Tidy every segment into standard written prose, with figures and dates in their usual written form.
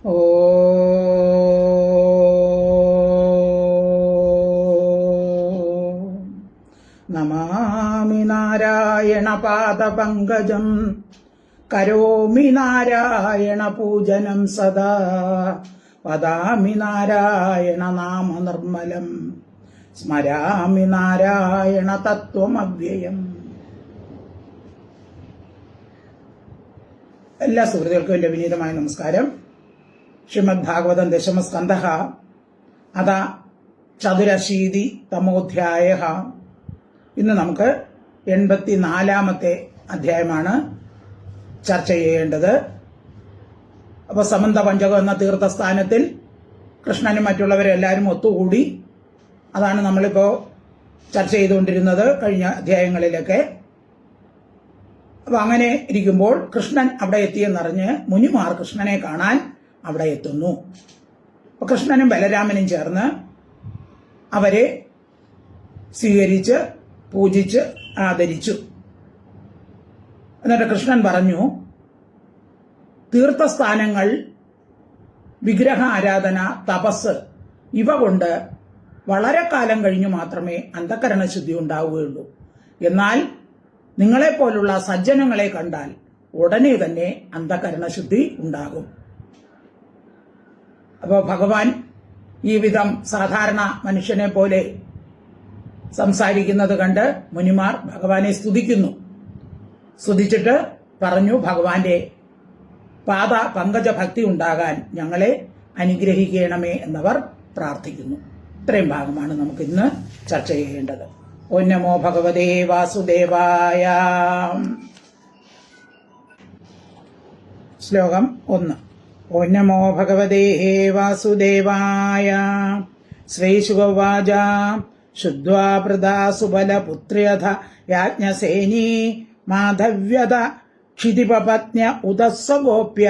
ഓ നമാമി നാരായണ പാദപങ്കജം കരോമി നാരായണ പൂജനം സദാ വദാമി നാരായണ നാമ നിർമ്മലം സ്മരാമി നാരായണ തത്വമവ്യയം. എല്ലാ സുഹൃത്തുക്കൾക്കും എൻ്റെ വിനീതമായ നമസ്കാരം. ശ്രീമദ് ഭാഗവതം ദശമസ്കന്ധഃ അഥ ചതുരശീതി തമോധ്യായ. ഇന്ന് നമുക്ക് 84-ാമത്തെ അധ്യായമാണ് ചർച്ച ചെയ്യേണ്ടത്. അപ്പോൾ സമന്ത പഞ്ചകം എന്ന തീർത്ഥസ്ഥാനത്തിൽ കൃഷ്ണനും മറ്റുള്ളവരെല്ലാവരും ഒത്തുകൂടി. അതാണ് നമ്മളിപ്പോൾ ചർച്ച ചെയ്തുകൊണ്ടിരുന്നത് കഴിഞ്ഞ അധ്യായങ്ങളിലൊക്കെ. അപ്പോൾ അങ്ങനെ ഇരിക്കുമ്പോൾ കൃഷ്ണൻ അവിടെ എത്തിയെന്നറിഞ്ഞ് മുനിമാർ കൃഷ്ണനെ കാണാൻ അവിടെ എത്തുന്നു. അപ്പോൾ കൃഷ്ണനും ബലരാമനും ചേർന്ന് അവരെ സ്വീകരിച്ച് പൂജിച്ച് ആദരിച്ചു. എന്നിട്ട് കൃഷ്ണൻ പറഞ്ഞു, തീർത്ഥസ്ഥാനങ്ങൾ, വിഗ്രഹ ആരാധന, തപസ് ഇവ കൊണ്ട് വളരെ കാലം കഴിഞ്ഞു മാത്രമേ അന്ധകരണശുദ്ധി ഉണ്ടാവുകയുള്ളൂ. എന്നാൽ നിങ്ങളെപ്പോലുള്ള സജ്ജനങ്ങളെ കണ്ടാൽ ഉടനെ തന്നെ അന്ധകരണശുദ്ധി ഉണ്ടാകും. അപ്പോൾ ഭഗവാൻ ഈ വിധം സാധാരണ മനുഷ്യനെ പോലെ സംസാരിക്കുന്നത് കണ്ട് മുനിമാർ ഭഗവാനെ സ്തുതിക്കുന്നു. സ്തുതിച്ചിട്ട് പറഞ്ഞു, ഭഗവാന്റെ പാദ പങ്കജ ഭക്തി ഉണ്ടാകാൻ ഞങ്ങളെ അനുഗ്രഹിക്കണമേ എന്നവർ പ്രാർത്ഥിക്കുന്നു. ഇത്രയും ഭാഗമാണ് നമുക്ക് ഇന്ന് ചർച്ച ചെയ്യേണ്ടത്. ഓം നമോ ഭഗവതേ വാസുദേവായ. ശ്ലോകം 1. ഓം നമോ ഭഗവതേ വാസുദേവായ. ശ്രീശുകവാച ശുദ്ധ്വാ പ്രദാ സുബലപുത്ര്യഥ യാജ്ഞസേനീ മാധവ്യത ക്ഷിതിപപത്ന്യ ഉദസ്വഗോപ്യ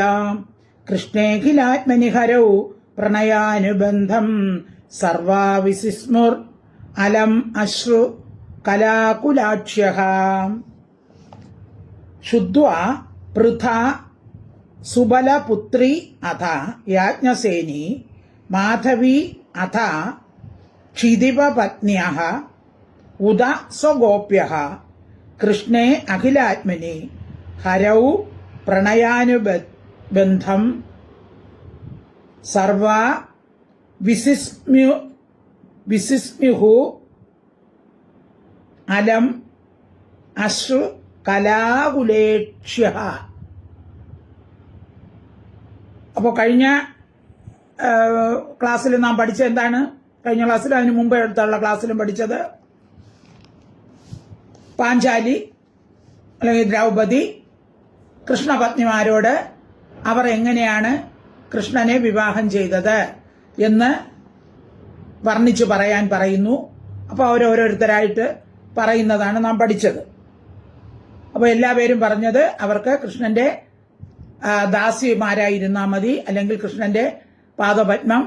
കൃഷ്ണേഖിലാത്മനി ഹരൗ പ്രണയാനുബന്ധം സർവാ വിസിസ്മുർ അലം അശ്രു കലാകുലാക്ഷ്യഃ. ശുദ്ധ്വാ പൃഥാ സുബലപുത്രി അഥ യാജ്ഞസേനി മാധവി അഥ ക്ഷിതിപപത്ന്യഃ ഉദ സ്വഗോപ്യഃ കൃഷ്ണേ അഖിലാത്മനി ഹരൗ പ്രണയാനുബന്ധം സർവാ വിസിസ്മ്യുഹു അലം അശ്രു കലാകുലേക്ഷ്യഃ. അപ്പോൾ കഴിഞ്ഞ ക്ലാസ്സിൽ നാം പഠിച്ചത് എന്താണ്? കഴിഞ്ഞ ക്ലാസ്സിലും അതിന് മുമ്പ് എടുത്തുള്ള ക്ലാസ്സിലും പഠിച്ചത് പാഞ്ചാലി അല്ലെങ്കിൽ ദ്രൗപദി കൃഷ്ണപത്നിമാരോട് അവർ എങ്ങനെയാണ് കൃഷ്ണനെ വിവാഹം ചെയ്തത് എന്ന് വർണ്ണിച്ചു പറയാൻ പറയുന്നു. അപ്പോൾ അവരോരോരുത്തരായിട്ട് പറയുന്നതാണ് നാം പഠിച്ചത്. അപ്പോൾ എല്ലാവരും പറഞ്ഞത് അവർക്ക് കൃഷ്ണന്റെ ദാസിമാരായിരുന്നാൽ മതി, അല്ലെങ്കിൽ കൃഷ്ണന്റെ പാദപത്മം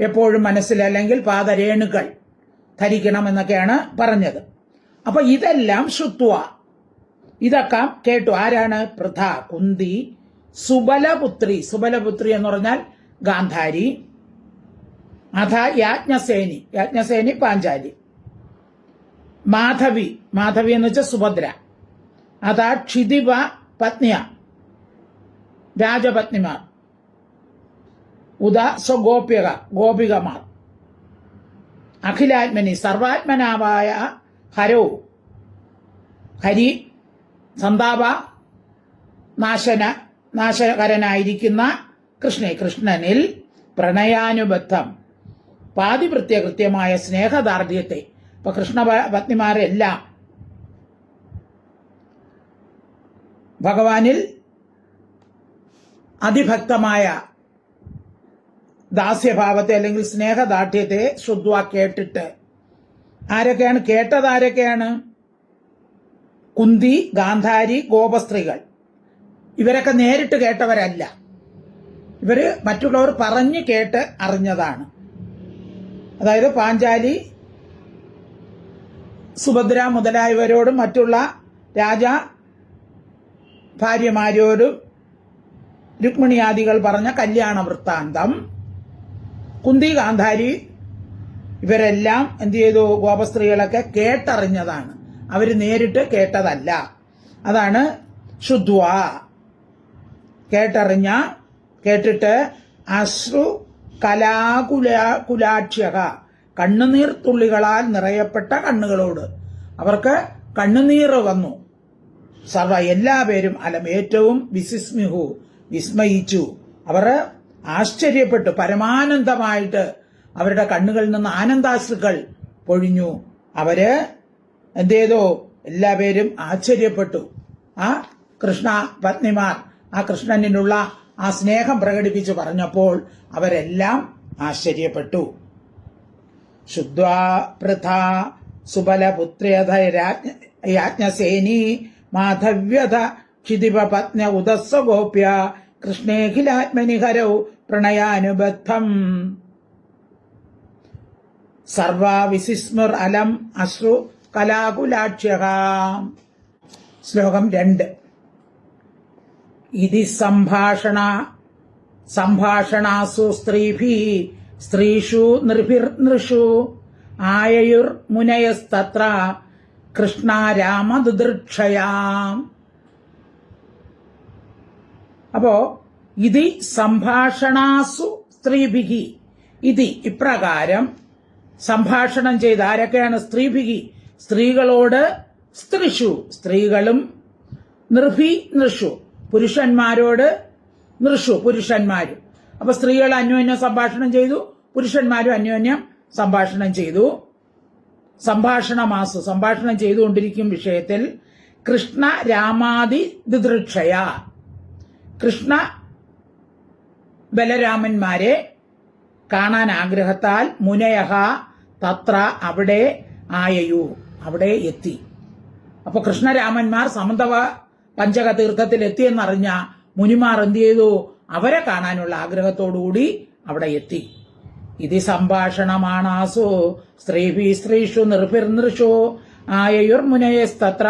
എപ്പോഴും മനസ്സിൽ അല്ലെങ്കിൽ പാദരേണുകൾ ധരിക്കണം എന്നൊക്കെയാണ് പറഞ്ഞത്. അപ്പൊ ഇതെല്ലാം ശ്രുത്വ, ഇതൊക്കെ കേട്ടു. ആരാണ്? പൃഥ, കുന്തി, സുബലപുത്രി, സുബലപുത്രി എന്ന് പറഞ്ഞാൽ ഗാന്ധാരി, അഥ യാജ്ഞസേനി, യാജ്ഞസേനി പാഞ്ചാലി, മാധവി, മാധവി എന്ന് വെച്ചാൽ സുഭദ്ര, അഥ ക്ഷിതിപ പത്നിയ, രാജപത്നിമാർ, ഉദ സ്വഗോപ്യക, ഗോപികമാർ, അഖിലാത്മനി സർവാത്മനാവായ ഹരോ, ഹരി സന്താപ നാശകരനായിരിക്കുന്ന കൃഷ്ണനിൽ പ്രണയാനുബദ്ധം പാതിവൃത്യ കൃത്യമായ സ്നേഹദാർഢ്യത്തെ. ഇപ്പൊ കൃഷ്ണ പത്നിമാരെല്ലാം ഭഗവാനിൽ അതിഭക്തമായ ദാസ്യഭാവത്തെ അല്ലെങ്കിൽ സ്നേഹദാർഢ്യത്തെ ശ്രുത്വ കേട്ടിട്ട്. ആരൊക്കെയാണ് കേട്ടത്? ആരൊക്കെയാണ്? കുന്തി, ഗാന്ധാരി, ഗോപസ്ത്രീകൾ. ഇവരൊക്കെ നേരിട്ട് കേട്ടവരല്ല, ഇവര് മറ്റുള്ളവർ പറഞ്ഞു കേട്ട് അറിഞ്ഞതാണ്. അതായത് പാഞ്ചാലി സുഭദ്ര മുതലായവരോടും മറ്റുള്ള രാജ ഭാര്യമാരോടും രുക്മിണിയാദികൾ പറഞ്ഞ കല്യാണ വൃത്താന്തം, കുന്തി ഗാന്ധാരി ഇവരെല്ലാം എന്ത് ചെയ്തു? ഗോപസ്ത്രീകളൊക്കെ കേട്ടറിഞ്ഞതാണ്, അവര് നേരിട്ട് കേട്ടതല്ല. അതാണ് ശുദ്ധ്വ, കേട്ടിട്ട് അശ്രു കലാകുലാക്ഷ്യക, കണ്ണുനീർ തുള്ളികളാൽ നിറയപ്പെട്ട കണ്ണുകളോട്. അവർക്ക് കണ്ണുനീർ വന്നു. എല്ലാവരും ഏറ്റവും വിസിസ്മിഹു, വിസ്മയിച്ചു. അവർ ആശ്ചര്യപ്പെട്ടു, പരമാനന്ദമായിട്ട് അവരുടെ കണ്ണുകളിൽ നിന്ന് ആനന്ദാശ്രുക്കൾ പൊഴിഞ്ഞു. അവര് എന്ത് ചെയ്തു? എല്ലാവരും ആശ്ചര്യപ്പെട്ടു. ആ കൃഷ്ണ പത്നിമാർ ആ കൃഷ്ണനിലുള്ള ആ സ്നേഹം പ്രകടിപ്പിച്ചു പറഞ്ഞപ്പോൾ അവരെല്ലാം ആശ്ചര്യപ്പെട്ടു. ശുദ്ധ്വാ പൃഥ സുബലപുത്രേധ യാജ്ഞസേനി മാധവ്യധ ക്ഷിതിപ പത്ന ഉദസ്സ ഗോപ്യ കൃഷ്ണേഖിലാത്മനി ഹരൗ പ്രണയാനുബദ്ധം സർവാ വിസിസ്മുർ അലം അശ്രു കലാകുലാക്ഷ്യക. ശ്ലോകം 2. ഇതി സംഭാഷണാസു സ്ത്രീഷു നൃഭിർനൃഷു ആയയുർ മുനയസ്തത്ര കൃഷ്ണാരാമദൃക്ഷയാം. അപ്പോ ഇതി സംഭാഷണാസു സ്ത്രീഭിഹി, ഇതി ഇപ്രകാരം സംഭാഷണം ചെയ്ത് ആരൊക്കെയാണ്? സ്ത്രീഭിഹി സ്ത്രീകളോട്, സ്ത്രീഷു സ്ത്രീകളും, നൃഷു പുരുഷന്മാരോട്, നൃഷു പുരുഷന്മാരും. അപ്പൊ സ്ത്രീകൾ അന്യോന്യം സംഭാഷണം ചെയ്തു, പുരുഷന്മാരും അന്യോന്യം സംഭാഷണം ചെയ്തു. സംഭാഷണം ചെയ്തുകൊണ്ടിരിക്കും വിഷയത്തിൽ കൃഷ്ണ രാമാദി ദിദൃക്ഷയ, കൃഷ്ണ ബലരാമന്മാരെ കാണാൻ ആഗ്രഹത്താൽ മുനയഹ തത്ര അവിടെ ആയയു, അവിടെ എത്തി. അപ്പൊ കൃഷ്ണരാമന്മാർ സമന്തവ പഞ്ചക തീർത്ഥത്തിൽ എത്തിയെന്നറിഞ്ഞ മുനിമാർ എന്ത് ചെയ്തു? അവരെ കാണാനുള്ള ആഗ്രഹത്തോടുകൂടി അവിടെ എത്തി. ഇത് സംഭാഷണമാണാസു സ്ത്രീഷു നൃഭിർനൃഷു ആയയുർ മുനയസ്തത്ര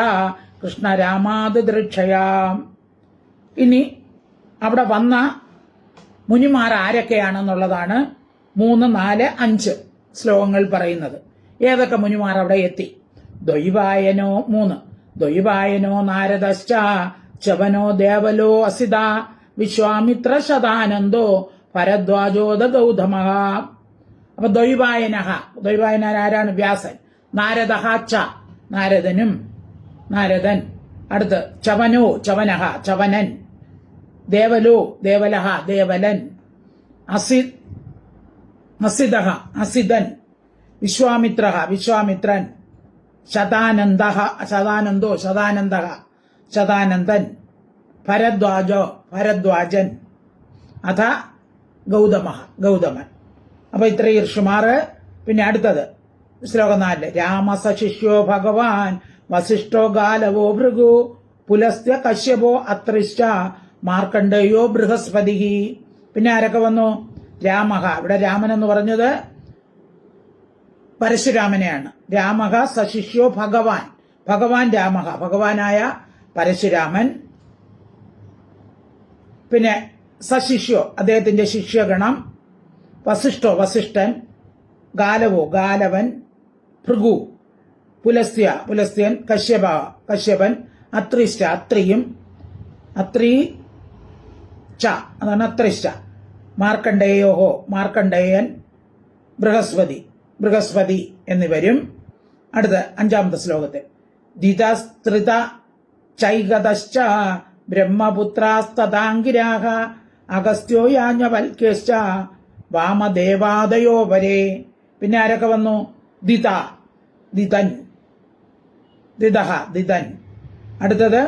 കൃഷ്ണരാമാദൃക്ഷയാം. ഇനി അവിടെ വന്ന മുനിമാർ ആരൊക്കെയാണെന്നുള്ളതാണ് 3, 4, 5 ശ്ലോകങ്ങൾ പറയുന്നത്. ഏതൊക്കെ മുനിമാർ അവിടെ എത്തി? ദ്വൈവായനോ 3, ദ്വൈവായനോ നാരദശ്ച ചവനോ ദേവലോ അസിത വിശ്വാമിത്ര ശതാനന്ദോ ഭരദ്വാജോദ ഗൗതമ. അപ്പൊ ദ്വൈവായനാരാണ്? വ്യാസൻ. നാരദഹ ച നാരദൻ. അടുത്ത് ചവനഃ ചവനൻ. ദേവലഃ ദേവലൻ. അസിതഃ അസിതൻ. വിശ്വാമിത്രൻ. ശതാനന്ദൻ. ഭരദ്വാജൻ. അഥ ഗൗതമൻ. അപ്പൊ ഇത്രയും ഋഷിമാറ്. പിന്നെ അടുത്തത് ശ്ലോകം 4. രാമസ ശിഷ്യോ ഭഗവാൻ വസിഷ്ഠോ ഗാലവോ ഭൃഗു പുലസ്ത്യ കശ്യപോ അത്രിശ്ച മാർക്കണ്ഡേയോ ബൃഹസ്പതി. പിന്നെ ആരൊക്കെ വന്നു? രാമഹ. ഇവിടെ രാമൻ എന്ന് പറഞ്ഞത് പരശുരാമനെയാണ്. രാമഹ സശിഷ്യോ ഭഗവാൻ രാമഹ, ഭഗവാനായ പരശുരാമൻ. പിന്നെ സശിഷ്യോ അദ്ദേഹത്തിന്റെ ശിഷ്യഗണം, വസിഷ്ഠൻ, ഗാലവൻ, ഭൃഗു പുലസ്ത്യൻ, കശ്യപൻ, അത്രിയും, അതാണ് അത്രിശ്ച, മാർക്കണ്ഡേയൻ, ബൃഹസ്പതി എന്നിവരും. അടുത്ത 5ാമത്തെ ശ്ലോകത്തിൽ ദിതസ്ത്രിത ചൈഗതശ്ച ബ്രഹ്മപുത്രാസ്തതാംഗിരാഹ അഗസ്ത്യോ യാജ്ഞവൽക്യശ്ച വാമദേവാദയോ വരെ. പിന്നെ ആരൊക്കെ വന്നു? ദിതൻ. അടുത്തത്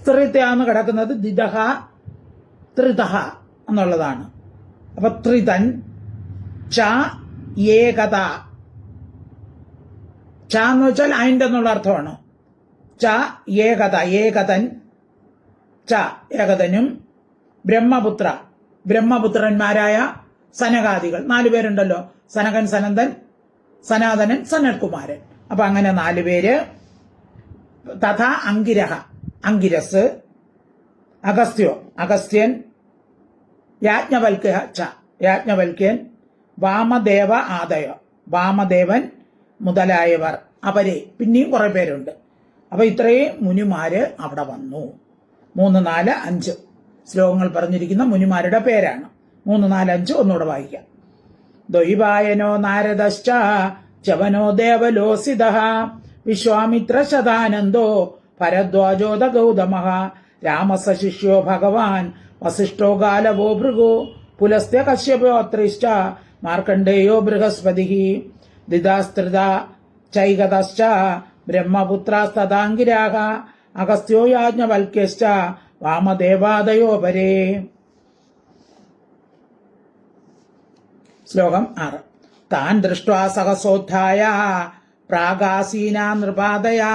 ത്രിതയാണ് കിടക്കുന്നത്. ത്രിതഹ എന്നുള്ളതാണ്. അപ്പൊ ത്രിതൻ ച ഏകത. ച എന്ന് വെച്ചാൽ അതിൻ്റെ എന്നുള്ള അർത്ഥമാണ്. ച ഏകതൻ. ഏകതനും ബ്രഹ്മപുത്രന്മാരായ സനകാദികൾ 4 പേരുണ്ടല്ലോ. സനകൻ, സനന്ദൻ, സനാതനൻ, സനൽകുമാരൻ. അപ്പൊ അങ്ങനെ 4 പേര്. തഥാ അങ്കിരസ് അഗസ്ത്യൻ യാജ്ഞവൽക്യൻ വാമദേവ ആദയ വാമദേവൻ മുതലായവർ അവരെ പിന്നെയും കുറെ പേരുണ്ട്. അപ്പൊ ഇത്രയും മുനിമാര് അവിടെ വന്നു. 3, 4, 5 ശ്ലോകങ്ങൾ പറഞ്ഞിരിക്കുന്ന മുനിമാരുടെ പേരാണ്. 3, 4, 5 ഒന്നുകൂടെ വായിക്കാം. ദ്വൈപായനോ നാരദശ്ച ചവനോ ദേവലോസിതഃ വിശ്വാമിത്ര ശതാനന്ദോ ഭരദ്വാജോദ ഗൗതമഃ രാമസ ശിഷ്യോ ഭഗവാൻ വസിഷ്ഠോ ഗാലവോ ഭൃഗോ പുലസ്ത്യ കശ്യപോത്രിശ്ച മാർക്കണ്ഡേയോ ബൃഹസ്പതിഃ ദിദാസ്ത്രിത ചൈകതശ്ച ബ്രഹ്മപുത്രാസ്തദാംഗിരാः അഗസ്ത്യോ യാജ്ഞവൽക്യശ്ച വാമദേവാദയോ പരേ. ശ്ലോകം 6. താൻ ദൃഷ്ട്വാ സഹസോത്ഥായ പ്രാഗാസീനാ നൃപാദയാ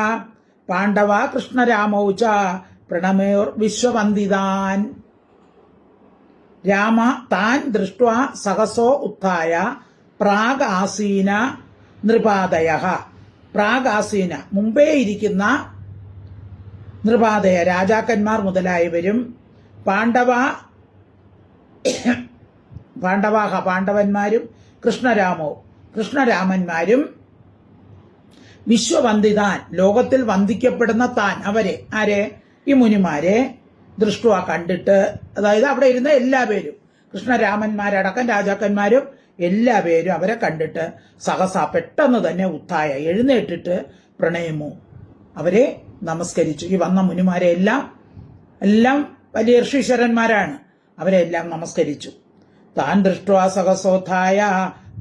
പാണ്ഡവാ കൃഷ്ണരാമൗ ച പ്രണമേർ വിശ്വവന്ദിതാൻ. രാമ താൻ ദൃഷ്ട്വാ സഹസോ ഉത്ഥായ പ്രാഗാസീന നൃപാദയഃ. പ്രാഗാസീന മുമ്പേ ഇരിക്കുന്ന നൃപാദയ രാജാക്കന്മാർ മുതലായവരും പാണ്ഡവന്മാരും കൃഷ്ണരാമന്മാരും വിശ്വവന്ദിതാൻ ലോകത്തിൽ വന്ദിക്കപ്പെടുന്ന താൻ അവരെ ആരെ ഈ മുനിമാരെ ദൃഷ്ടുവ കണ്ടിട്ട്, അതായത് അവിടെ ഇരുന്ന എല്ലാവരും കൃഷ്ണരാമന്മാരടക്കം രാജാക്കന്മാരും എല്ലാവരും അവരെ കണ്ടിട്ട് സഹസ പെട്ടെന്ന് തന്നെ ഉത്തായ എഴുന്നേറ്റിട്ട് പ്രണയമോ അവരെ നമസ്കരിച്ചു. ഈ വന്ന മുനിമാരെ എല്ലാം വലിയ ഋഷീശ്വരന്മാരാണ്. അവരെല്ലാം നമസ്കരിച്ചു. താൻ ദൃഷ്ട്വാ സഹസോത്ഥായ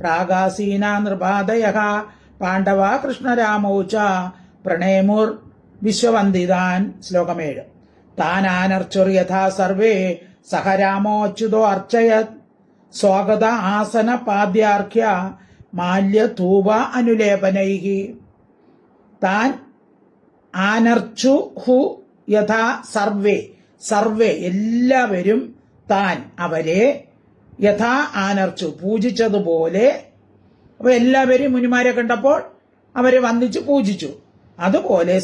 പ്രാഗാസീന നൃപാദയഃ പാണ്ഡവാ കൃഷ്ണരാമൗ ച പ്രണേമുർ വിശ്വവന്ദിതാൻ. ശ്ലോകം 7. താൻ ആനർച്ചുർ യഥാ സർവേ സഹ രാമോ അച്യുതോ അർച്ചയത് സ്വാഗത ആസന പാദ്യാർഘ്യ മാല്യ ധൂപ അനുലേപനൈഃ. താൻ ആനർച്ചു ഹു യഥാ സർവേ എല്ലാവരും താൻ അവരെ യഥാ ആനർച്ചു പൂജിച്ചതുപോലെ. അപ്പൊ എല്ലാവരും മുനിമാരെ കണ്ടപ്പോൾ അവരെ വന്ദിച്ചു പൂജിച്ചു. അതുപോലെ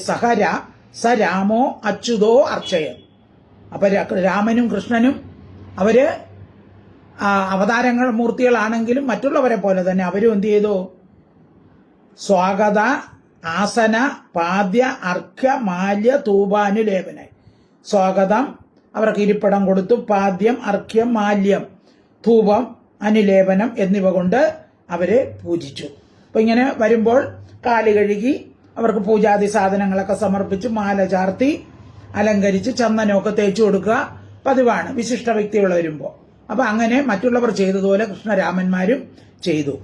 സ രാമോ അച്യുതോ അർച്ചയൻ. അപ്പൊ രാമനും കൃഷ്ണനും അവര് അവതാരങ്ങൾ മൂർത്തികളാണെങ്കിലും മറ്റുള്ളവരെ പോലെ തന്നെ അവരും എന്ത് ചെയ്തു? സ്വാഗത ആസന പാദ്യ അർഘ്യ മാല്യ ധൂപാനുലേപന. സ്വാഗതം അവർക്ക് ഇരിപ്പിടം കൊടുത്തു. പാദ്യം അർഘ്യം മാല്യം ധൂപം അനുലേപനം എന്നിവ കൊണ്ട് അവരെ പൂജിച്ചു. അപ്പൊ ഇങ്ങനെ വരുമ്പോൾ കാല് കഴുകി അവർക്ക് പൂജാതി സാധനങ്ങളൊക്കെ സമർപ്പിച്ച് മാല ചാർത്തി അലങ്കരിച്ച് ചന്ദനമൊക്കെ തേച്ചു കൊടുക്കുക പതിവാണ് വിശിഷ്ട വ്യക്തികൾ വരുമ്പോൾ. അപ്പൊ അങ്ങനെ മറ്റുള്ളവർ ചെയ്തതുപോലെ കൃഷ്ണരാമന്മാരും ചെയ്തു.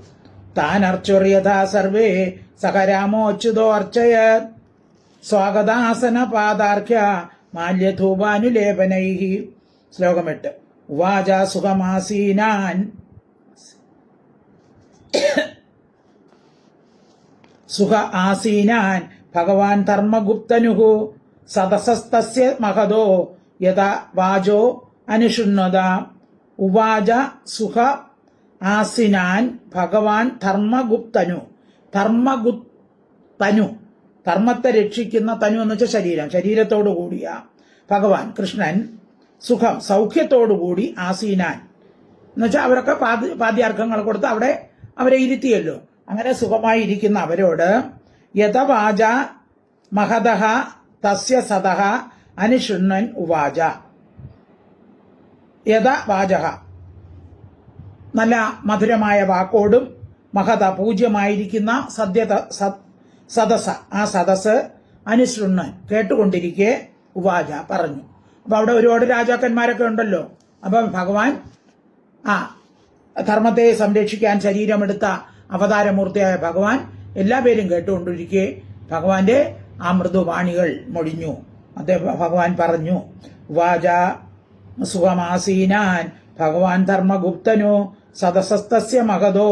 താൻ അർച്ചുര്യഥാ സർവേ സഹരാമോ അച്യുതോ അർച്ചയത് സ്വാഗതാസന പാദാർഘ്യ മാല്യധൂപാനുലേപനൈഃ. ശ്ലോകം 8. ഉവാച സുഖമാസീനാൻ ഭഗവാൻ ധർമ്മഗുപ്തനുഃ സദസസ്തസ്യ മഹതോ യഥാ വാചോ അനുശൃണ്വത. ഉവാച സുഖ ആസിനാൻ ഭഗവാൻ ധർമ്മഗുപ്തനു. ധർമ്മത്തെ രക്ഷിക്കുന്ന തനു എന്ന് വെച്ചാൽ ശരീരത്തോടു കൂടിയ ഭഗവാൻ കൃഷ്ണൻ സുഖം സൗഖ്യത്തോടുകൂടി ആസീനാൻ എന്ന് വെച്ചാൽ അവരൊക്കെ പാദ്യാർഘങ്ങൾ കൊടുത്ത് അവിടെ അവരെ ഇരുത്തിയല്ലോ. അങ്ങനെ സുഖമായി ഇരിക്കുന്ന അവരോട് യഥവാച മഹതഃ തസ്യ സതഃ അനുശൃണ്വൻ ഉവാച. യഥവാചഃ നല്ല മധുരമായ വാക്കോടും മഹത പൂജ്യമായിരിക്കുന്ന സദസ് ആ സദസ് അനുശൃണ്വൻ കേട്ടുകൊണ്ടിരിക്കെ ഉവാച പറഞ്ഞു. അപ്പൊ അവിടെ ഒരുപാട് രാജാക്കന്മാരൊക്കെ ഉണ്ടല്ലോ. അപ്പം ഭഗവാൻ ധർമ്മത്തെ സംരക്ഷിക്കാൻ ശരീരമെടുത്ത അവതാരമൂർത്തിയായ ഭഗവാൻ എല്ലാവരും കേട്ടുകൊണ്ടിരിക്കെ ഭഗവാന്റെ ആ മൃദുവാണികൾ മൊഴിഞ്ഞു. ഭഗവാൻ പറഞ്ഞു ഉവാച സുഖമാസീനാൻ ഭഗവാൻ ധർമ്മഗുപ്തനു സദസസ്തസ്യ മഹതോ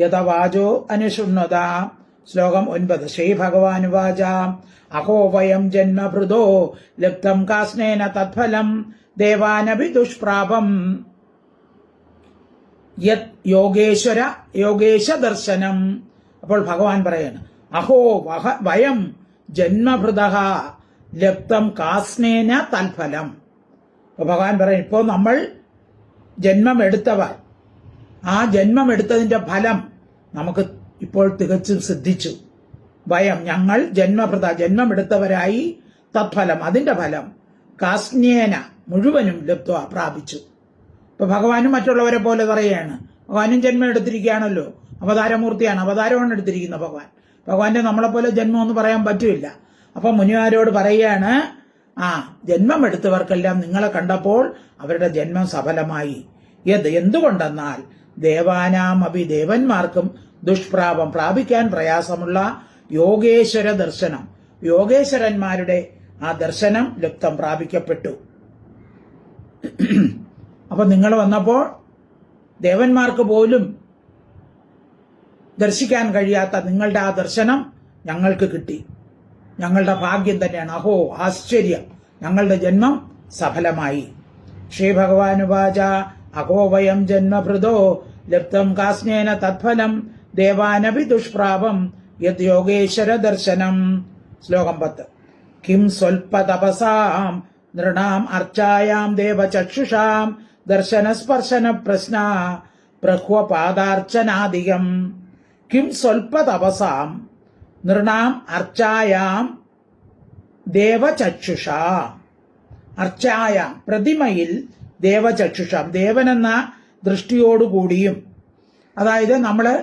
യഥവാചോ അനുശൃണ്വത. ശ്ലോകം 9. ശ്രീ ഭഗവാൻ ഉവാച അഹോ വയം ജന്മഭൃതോ ലബ്ധം കാസ്നേന തത്ഫലം ദേവാനഭി ദുഷ്പ്രാപം യത് യോഗേശ ദർശനം. അപ്പോൾ ഭഗവാൻ പറയാണ് അഹോ വയം ജന്മഭൃതഃ ലബ്ധം കാസ്നേന തൽഫലം. അപ്പോൾ ഭഗവാൻ പറയും, ഇപ്പോൾ നമ്മൾ ജന്മമെടുത്തവർ, ആ ജന്മമെടുത്തതിന്റെ ഫലം നമുക്ക് ഇപ്പോൾ തികച്ചും സിദ്ധിച്ചു. വയം, ഞങ്ങൾ ജന്മമെടുത്തവരായി തത്ഫലം, അതിന്റെ ഫലം കാസ്ന്യേന മുഴുവനും ലബ്ധ്വ പ്രാപിച്ചു. ഇപ്പൊ ഭഗവാനും മറ്റുള്ളവരെ പോലെ പറയുകയാണ്, ഭഗവാനും ജന്മം എടുത്തിരിക്കുകയാണല്ലോ, അവതാരമൂർത്തിയാണ്, അവതാരമാണ് എടുത്തിരിക്കുന്ന ഭഗവാന്റെ നമ്മളെപ്പോലെ ജന്മം എന്ന് പറയാൻ പറ്റില്ല. അപ്പൊ മുനിമാരോട് പറയുകയാണ്, ജന്മം എടുത്തവർക്കെല്ലാം നിങ്ങളെ കണ്ടപ്പോൾ അവരുടെ ജന്മം സഫലമായി. എന്തുകൊണ്ടെന്നാൽ ദേവാനാം അഭി, ദേവന്മാർക്കും ദുഷ്പ്രാപം, പ്രാപിക്കാൻ പ്രയാസമുള്ള യോഗേശ്വര ദർശനം, യോഗേശ്വരന്മാരുടെ ആ ദർശനം ലുപ്തം പ്രാപിക്കപ്പെട്ടു. അപ്പൊ നിങ്ങൾ വന്നപ്പോൾ ദേവന്മാർക്ക് പോലും ദർശിക്കാൻ കഴിയാത്ത നിങ്ങളുടെ ആ ദർശനം ഞങ്ങൾക്ക് കിട്ടി. ഞങ്ങളുടെ ഭാഗ്യം തന്നെയാണ്. അഹോ ആശ്ചര്യം, ഞങ്ങളുടെ ജന്മം സഫലമായി. ശ്രീ ഭഗവാനുവാച അഹോ വയം ജന്മഭൃതോ ലബ്ധം കാസ്നേന തത്ഫലം ദേവാനപി ദുഷ്പ്രാപം യത് യോഗേശ്വര ദർശനം. ശ്ലോകം 10. കിം സ്വൽപ തപസാം നൃണാം അർച്ചായാം ദേവചക്ഷുഷാം ദർശന സ്പർശന പ്രശ്ന പ്രഹ്വപാദാർച്ചനാദികം. കിം സ്വൽപ തപസാം നൃണാം അർച്ചായാം ദേവചക്ഷുഷാം. അർച്ചായാം പ്രതിമയിൽ, ദേവചക്ഷുഷാം ദേവനെന്ന ദൃഷ്ടിയോടുകൂടിയും, അതായത് നമ്മള്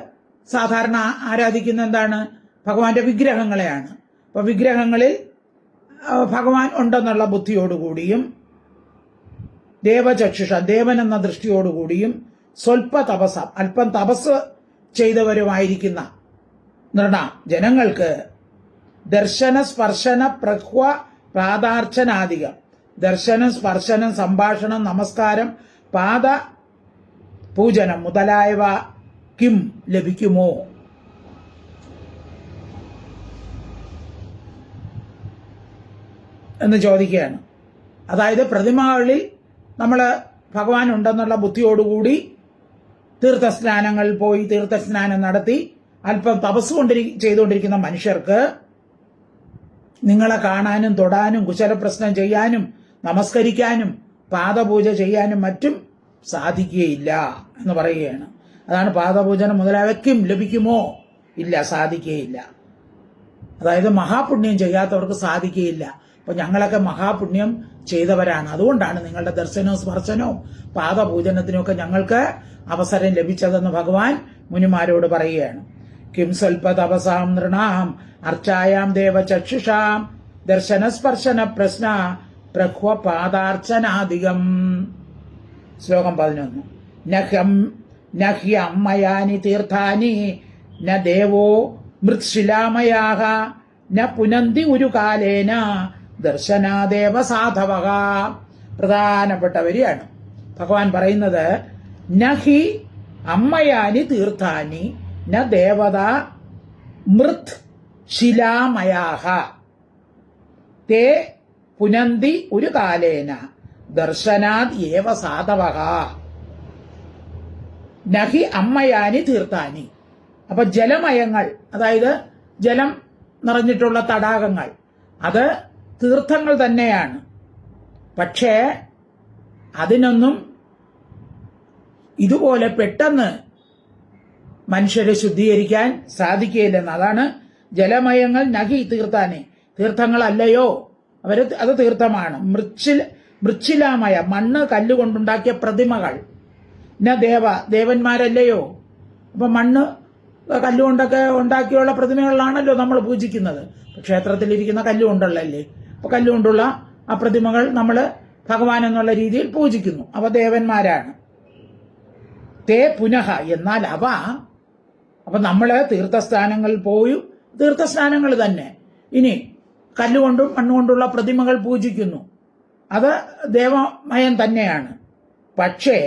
സാധാരണ ആരാധിക്കുന്ന എന്താണ്, ഭഗവാന്റെ വിഗ്രഹങ്ങളെയാണ്. അപ്പൊ വിഗ്രഹങ്ങളിൽ ഭഗവാൻ ഉണ്ടെന്നുള്ള ബുദ്ധിയോടുകൂടിയും, ദേവചക്ഷുഷ ദേവൻ എന്ന ദൃഷ്ടിയോടുകൂടിയും, സ്വൽപ തപസ അല്പം തപസ് ചെയ്തവരുമായിരിക്കുന്ന നൃണ ജനങ്ങൾക്ക് ദർശന സ്പർശന പ്രഹ്വ പാദാർച്ചനാദികം, ദർശനം സ്പർശനം സംഭാഷണം നമസ്കാരം പാദ പൂജനം മുതലായവ കിം ലഭിക്കുമോ? എന്ന് ചോദിക്കുകയാണ്. അതായത് പ്രതിമകളിൽ നമ്മൾ ഭഗവാൻ ഉണ്ടെന്നുള്ള ബുദ്ധിയോടുകൂടി തീർത്ഥസ്നാനങ്ങളിൽ പോയി തീർത്ഥസ്നാനം നടത്തി അല്പം തപസ് ചെയ്തുകൊണ്ടിരിക്കുന്ന മനുഷ്യർക്ക് നിങ്ങളെ കാണാനും തൊടാനും കുശലപ്രശ്നം ചെയ്യാനും നമസ്കരിക്കാനും പാദപൂജ ചെയ്യാനും മറ്റും സാധിക്കുകയില്ല എന്ന് പറയുകയാണ്. അതാണ് പാദപൂജനം മുതലായവയ്ക്കും ലഭിക്കുമോ? ഇല്ല, സാധിക്കുകയില്ല. അതായത് മഹാപുണ്യം ചെയ്യാത്തവർക്ക് സാധിക്കുകയില്ല. അപ്പൊ ഞങ്ങളൊക്കെ മഹാപുണ്യം ചെയ്തവരാണ്, അതുകൊണ്ടാണ് നിങ്ങളുടെ ദർശനവും സ്പർശനവും പാദപൂജനത്തിനുമൊക്കെ ഞങ്ങൾക്ക് അവസരം ലഭിച്ചതെന്ന് ഭഗവാൻ മുനിമാരോട് പറയുകയാണ്. കിം സ്വൽപ തപസാം നൃണാം അർച്ചായാം ദേവചക്ഷുഷാം ദർശന സ്പർശന പ്രശ്ന പ്രഹ്വ പാദാർച്ചനാദികം. ശ്ലോകം 11. നഹ്യമ്മയാനി തീർത്ഥാനി ന ദേവോ മൃത്ശിലാമയാഹ ന പുനന്തി ഒരു കാലേന ദർശനാദേവ സാധവക. പ്രധാനപ്പെട്ട വരിയാണ് ഭഗവാൻ പറയുന്നത്. നഹി അമ്മയാനി തീർത്ഥാനി ന ദേവത മൃത് ശിലാമയാഹ തേ പുനന്തി ഒരു കാലേന ദർശനാദ് ഏവ സാധവക. നഹി അമ്മയാനി തീർത്ഥാനി. അപ്പൊ ജലമയങ്ങൾ, അതായത് ജലം നിറഞ്ഞിട്ടുള്ള തടാകങ്ങൾ, അത് തീർത്ഥങ്ങൾ തന്നെയാണ്. പക്ഷേ അതിനൊന്നും ഇതുപോലെ പെട്ടെന്ന് മനുഷ്യരെ ശുദ്ധീകരിക്കാൻ സാധിക്കുകയില്ലെന്ന്. അതാണ് ജലമയങ്ങൾ നഹി തീർത്ഥാനെ, തീർത്ഥങ്ങളല്ലയോ അത് തീർത്ഥമാണ്. മൃച്ഛിലാമയ മണ്ണ് കല്ലുകൊണ്ടുണ്ടാക്കിയ പ്രതിമകൾ ന ദേവന്മാരല്ലയോ. അപ്പൊ മണ്ണ് കല്ലുകൊണ്ടൊക്കെ ഉണ്ടാക്കിയുള്ള പ്രതിമകളിലാണല്ലോ നമ്മൾ പൂജിക്കുന്നത്. ക്ഷേത്രത്തിലിരിക്കുന്ന കല്ലുകൊണ്ടുള്ളല്ലേ. അപ്പൊ കല്ലുകൊണ്ടുള്ള ആ പ്രതിമകൾ നമ്മൾ ഭഗവാൻ എന്നുള്ള രീതിയിൽ പൂജിക്കുന്നു. അവ ദേവന്മാരാണ്. തേ പുനഃ, എന്നാൽ അപ്പൊ നമ്മള് തീർത്ഥസ്ഥാനങ്ങളിൽ പോയി തീർത്ഥസ്ഥാനങ്ങൾ തന്നെ ഇനി കല്ലുകൊണ്ടും മണ്ണുകൊണ്ടുള്ള പ്രതിമകൾ പൂജിക്കുന്നു. അത് ദേവമയം തന്നെയാണ്. പക്ഷേ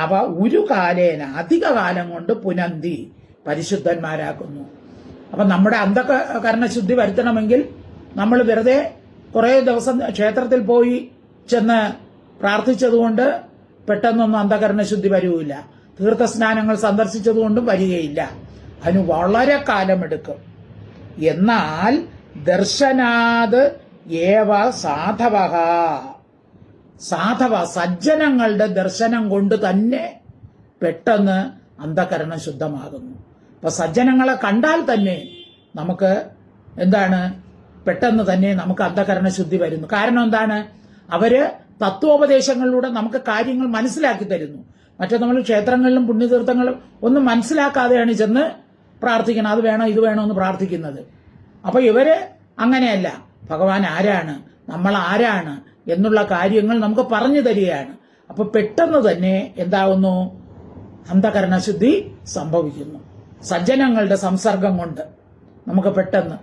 അവ ഒരു കാലേന അധിക കാലം കൊണ്ട് പുനന്തി പരിശുദ്ധന്മാരാക്കുന്നു. അപ്പൊ നമ്മുടെ അന്ധകരണശുദ്ധി വരുത്തണമെങ്കിൽ നമ്മൾ വെറുതെ കുറേ ദിവസം ക്ഷേത്രത്തിൽ പോയി ചെന്ന് പ്രാർത്ഥിച്ചതുകൊണ്ട് പെട്ടെന്നൊന്നും അന്ധകരണശുദ്ധി വരില്ല. തീർത്ഥസ്നാനങ്ങൾ സന്ദർശിച്ചതുകൊണ്ടും വരികയില്ല. അതിന് വളരെ കാലമെടുക്കും. എന്നാൽ ദർശനാത് ഏവ സാധവക, സാധവ സജ്ജനങ്ങളുടെ ദർശനം കൊണ്ട് തന്നെ പെട്ടെന്ന് അന്ധകരണം ശുദ്ധമാകുന്നു. അപ്പൊ സജ്ജനങ്ങളെ കണ്ടാൽ തന്നെ നമുക്ക് എന്താണ്, പെട്ടെന്ന് തന്നെ നമുക്ക് അന്ധകരണ ശുദ്ധി വരുന്നു. കാരണം എന്താണ്, അവര് തത്വോപദേശങ്ങളിലൂടെ നമുക്ക് കാര്യങ്ങൾ മനസ്സിലാക്കി തരുന്നു. മറ്റേ നമ്മൾ ക്ഷേത്രങ്ങളിലും പുണ്യതീർത്ഥങ്ങളിലും ഒന്നും മനസ്സിലാക്കാതെയാണ് ചെന്ന് പ്രാർത്ഥിക്കണം, അത് വേണോ ഇത് വേണോ എന്ന് പ്രാർത്ഥിക്കുന്നത്. അപ്പൊ ഇവര് അങ്ങനെയല്ല, ഭഗവാൻ ആരാണ്, നമ്മൾ ആരാണ് എന്നുള്ള കാര്യങ്ങൾ നമുക്ക് പറഞ്ഞു തരികയാണ്. അപ്പൊ പെട്ടെന്ന് തന്നെ എന്താവുന്നു, അന്ധകരണശുദ്ധി സംഭവിക്കുന്നു. സജ്ജനങ്ങളുടെ സംസർഗം കൊണ്ട് നമുക്ക് പെട്ടെന്ന്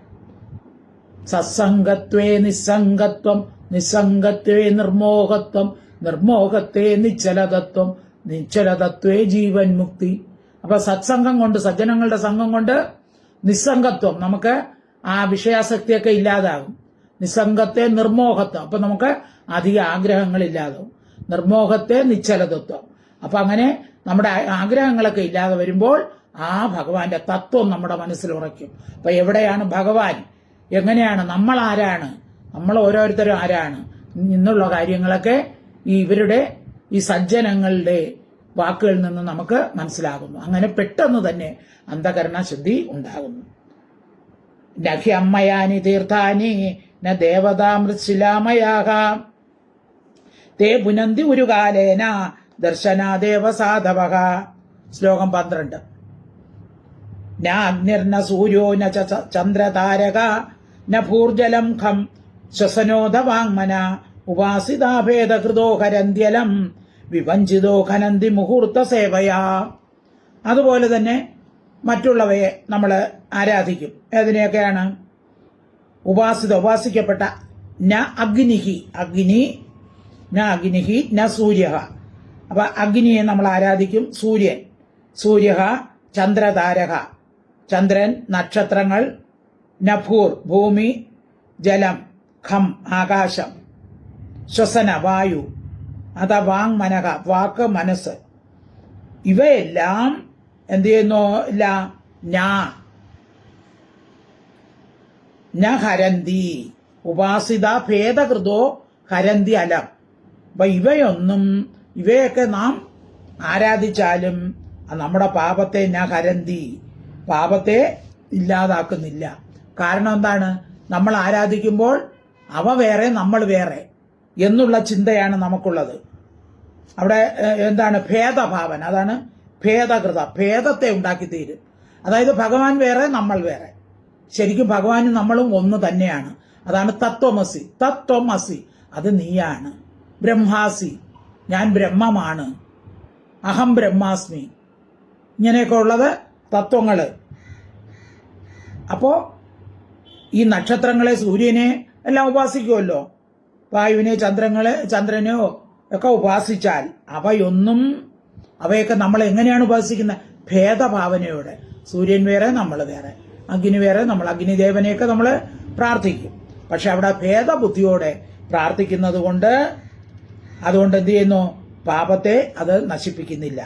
സത്സംഗത്വേ നിസ്സംഗത്വം, നിസ്സംഗത്വേ നിർമോഹത്വം, നിർമോഹത്വേ നിശ്ചലതത്വം, നിശ്ചലതത്വേ ജീവൻ മുക്തി. അപ്പൊ സത്സംഗം കൊണ്ട്, സജ്ജനങ്ങളുടെ സംഘം കൊണ്ട് നിസ്സംഗത്വം, നമുക്ക് ആ വിഷയാസക്തിയൊക്കെ ഇല്ലാതാകും. നിസ്സംഗത്തെ നിർമോഹത്വം, അപ്പൊ നമുക്ക് അധിക ആഗ്രഹങ്ങളില്ലാതാവും. നിർമോഹത്തെ നിശ്ചലതത്വം, അപ്പൊ അങ്ങനെ നമ്മുടെ ആഗ്രഹങ്ങളൊക്കെ ഇല്ലാതെ വരുമ്പോൾ ആ ഭഗവാന്റെ തത്വം നമ്മുടെ മനസ്സിൽ ഉറയ്ക്കും. അപ്പൊ എവിടെയാണ് ഭഗവാൻ, എങ്ങനെയാണ്, നമ്മൾ ആരാണ്, നമ്മൾ ഓരോരുത്തരും ആരാണ് എന്നുള്ള കാര്യങ്ങളൊക്കെ ഇവരുടെ ഈ സജ്ജനങ്ങളുടെ വാക്കുകളിൽ നിന്ന് നമുക്ക് മനസ്സിലാകുന്നു. അങ്ങനെ പെട്ടെന്ന് തന്നെ അന്ധകരണ ശുദ്ധി ഉണ്ടാകുന്നു. നഹി അമ്മയാനി തീർത്ഥാനി ന ദേവതാമൃശിലാമയാഹ തേ പുനന്തി ഒരു കാലേന ദർശനാദേവ സാധവഃ. ശ്ലോകം 12. ന അഗ്നിർന സൂര്യോ ന ചന്ദ്രതാരക ന ഭൂർജലം ഖം ശ്വസനോധ വാങ്മന ഉപാസിതാഭേദകൃതോ ഹരന്ത്യലം വിവഞ്ചിതോ ഖനന്തി മുഹൂർത്ത സേവയാ. അതുപോലെ തന്നെ മറ്റുള്ളവയെ നമ്മൾ ആരാധിക്കും. ഏതിനെയൊക്കെയാണ്? ഉപാസിക്കപ്പെട്ട ന അഗ്നിഹി, അഗ്നി ന അഗ്നിഹി ന സൂര്യ. അപ്പൊ അഗ്നിയെ നമ്മൾ ആരാധിക്കും. സൂര്യൻ, സൂര്യ ചന്ദ്രതാരക, ചന്ദ്രൻ നക്ഷത്രങ്ങൾ, നഭൂർ ഭൂമി, ജലം, ഖം ആകാശം, ശ്വസന വായു, അത വാങ് മനഃ വാക്ക് മനസ്സ്. ഇവയെല്ലാം എന്ത് ചെയ്യുന്നു? ഇല്ല ന ഹരന്തി ഉപാസിത ഭേദകൃതോ ഹരന്തി അലം. അപ്പൊ ഇവയൊക്കെ നാം ആരാധിച്ചാലും നമ്മുടെ പാപത്തെ ന ഹരന്തി, പാപത്തെ ഇല്ലാതാക്കുന്നില്ല. കാരണം എന്താണ്? നമ്മൾ ആരാധിക്കുമ്പോൾ അവ വേറെ നമ്മൾ വേറെ എന്നുള്ള ചിന്തയാണ് നമുക്കുള്ളത്. അവിടെ എന്താണ്? ഭേദഭാവന, അതാണ് ഭേദകൃത, ഭേദത്തെ ഉണ്ടാക്കി തീരും. അതായത് ഭഗവാൻ വേറെ നമ്മൾ വേറെ. ശരിക്കും ഭഗവാനും നമ്മളും ഒന്ന് തന്നെയാണ്. അതാണ് തത്വമസി. തത്വമസി, അത് നീയാണ്. ബ്രഹ്മാസി, ഞാൻ ബ്രഹ്മമാണ്. അഹം ബ്രഹ്മാസ്മി, ഇങ്ങനെയൊക്കെ ഉള്ളത് തത്വങ്ങള്. അപ്പോ ഈ നക്ഷത്രങ്ങളെ, സൂര്യനെ എല്ലാം ഉപാസിക്കുമല്ലോ. വായുവിനെ, ചന്ദ്രനെയോ ഒക്കെ ഉപാസിച്ചാൽ അവയൊക്കെ നമ്മൾ എങ്ങനെയാണ് ഉപാസിക്കുന്നത്? ഭേദഭാവനയോടെ. സൂര്യൻ വേറെ നമ്മൾ വേറെ, അഗ്നി വേറെ നമ്മൾ, അഗ്നിദേവനെയൊക്കെ നമ്മൾ പ്രാർത്ഥിക്കും. പക്ഷെ അവിടെ ഭേദബുദ്ധിയോടെ പ്രാർത്ഥിക്കുന്നത് കൊണ്ട് അതുകൊണ്ട് എന്ത് ചെയ്യുന്നു? പാപത്തെ അത് നശിപ്പിക്കുന്നില്ല.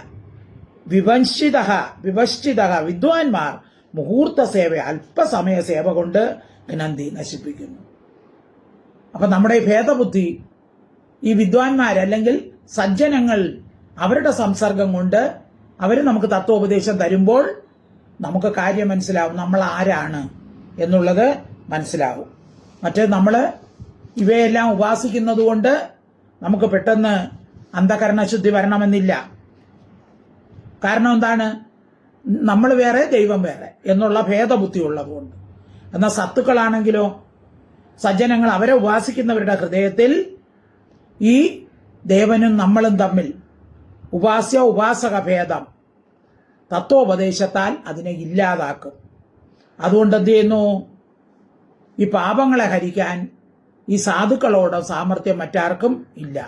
വിവശ്ചിത വിദ്വാൻമാർ മുഹൂർത്ത സേവ, അല്പസമയ സേവ കൊണ്ട് ഘ്നന്തി നശിപ്പിക്കുന്നു. അപ്പൊ നമ്മുടെ ഈ ഭേദബുദ്ധി, ഈ വിദ്വാൻമാരല്ലെങ്കിൽ സജ്ജനങ്ങൾ, അവരുടെ സംസർഗം കൊണ്ട് അവർ നമുക്ക് തത്വോപദേശം തരുമ്പോൾ നമുക്ക് കാര്യം മനസ്സിലാവും, നമ്മൾ ആരാണ് എന്നുള്ളത് മനസ്സിലാവും. മറ്റേ നമ്മൾ ഇവയെല്ലാം ഉപാസിക്കുന്നത് കൊണ്ട് നമുക്ക് പെട്ടെന്ന് അന്ധകരണശുദ്ധി വരണമെന്നില്ല. കാരണം എന്താണ്? നമ്മൾ വേറെ ദൈവം വേറെ എന്നുള്ള ഭേദബുദ്ധി ഉള്ളതുകൊണ്ട്. എന്നാൽ സത്തുക്കളാണെങ്കിലോ, സജ്ജനങ്ങൾ, അവരെ ഉപാസിക്കുന്നവരുടെ ഹൃദയത്തിൽ ഈ ദേവനും നമ്മളും തമ്മിൽ ഉപാസക ഭേദം തത്വോപദേശത്താൽ അതിനെ ഇല്ലാതാക്കും. അതുകൊണ്ട് എന്ത് ചെയ്യുന്നു? ഈ പാപങ്ങളെ ഹരിക്കാൻ ഈ സാധുക്കളോട് സാമർത്ഥ്യം മറ്റാർക്കും ഇല്ല.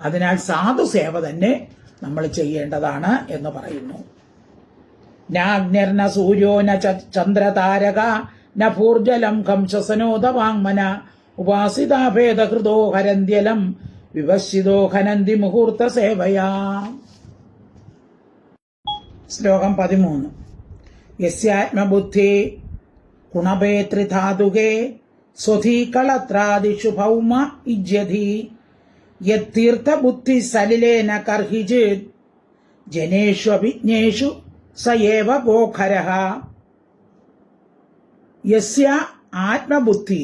അതിനാൽ സാധുസേവ തന്നെ നമ്മൾ ചെയ്യേണ്ടതാണ് എന്ന് പറയുന്നു. നാഗ്നിർന സൂര്യോ ന ചന്ദ്രതാരക ന ഭൂർജലം ഖം ശ്വസനോധ വാങ്മന ഉപാസിതാഭേദകൃതോ ഹരന്ത്യലം വിവശ്ചിതോ ഖനന്തി മുഹൂർത്ത സേവയാ. ശ്ലോകം 13. യസ്യാത്മബുദ്ധി ഗുണഭേത്രിധാതുകേ സ്വധീ കളത്രാദിഷു ഭൗമ ഇജ്യധി യത്തീർത്ഥബുദ്ധി സലിലേന കർഹിചിത് ജനേഷു അഭിജ്ഞേഷു സയേവ ഗോഖരഃ. യസ്യ ആത്മബുദ്ധി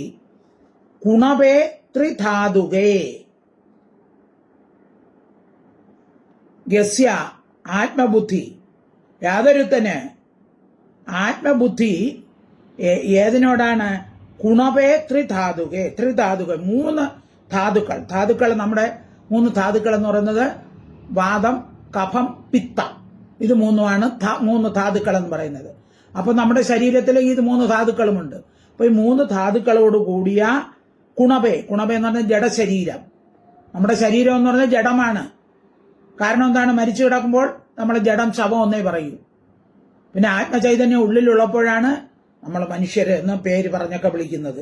കുണവേ ത്രിധാതുകേ. യസ്യ ആത്മബുദ്ധി, യാതൊരുത്തന് ആത്മബുദ്ധി ഏതിനോടാണ്? കുണവേ ത്രിധാതുകേ. ത്രിധാതുക, 3 ധാതുക്കൾ. ധാതുക്കൾ, നമ്മുടെ 3 ധാതുക്കൾ എന്ന് പറയുന്നത് വാദം, കഫം, പിത്തം. ഇത് 3മാണ് 3 ധാതുക്കൾ എന്ന് പറയുന്നത്. അപ്പൊ നമ്മുടെ ശരീരത്തിൽ ഈ 3 ധാതുക്കളുമുണ്ട്. അപ്പൊ ഈ 3 ധാതുക്കളോട് കൂടിയ കുണവേ എന്ന് പറഞ്ഞാൽ ജഡശരീരം. നമ്മുടെ ശരീരം എന്ന് പറഞ്ഞാൽ ജഡമാണ്. കാരണം എന്താണ്? മരിച്ചു കിടക്കുമ്പോൾ നമ്മൾ ജഡം, ശവം എന്നേ പറയൂ. പിന്നെ ആത്മചൈതന്യം ഉള്ളിലുള്ളപ്പോഴാണ് നമ്മൾ മനുഷ്യർ എന്ന് പേര് പറഞ്ഞൊക്കെ വിളിക്കുന്നത്.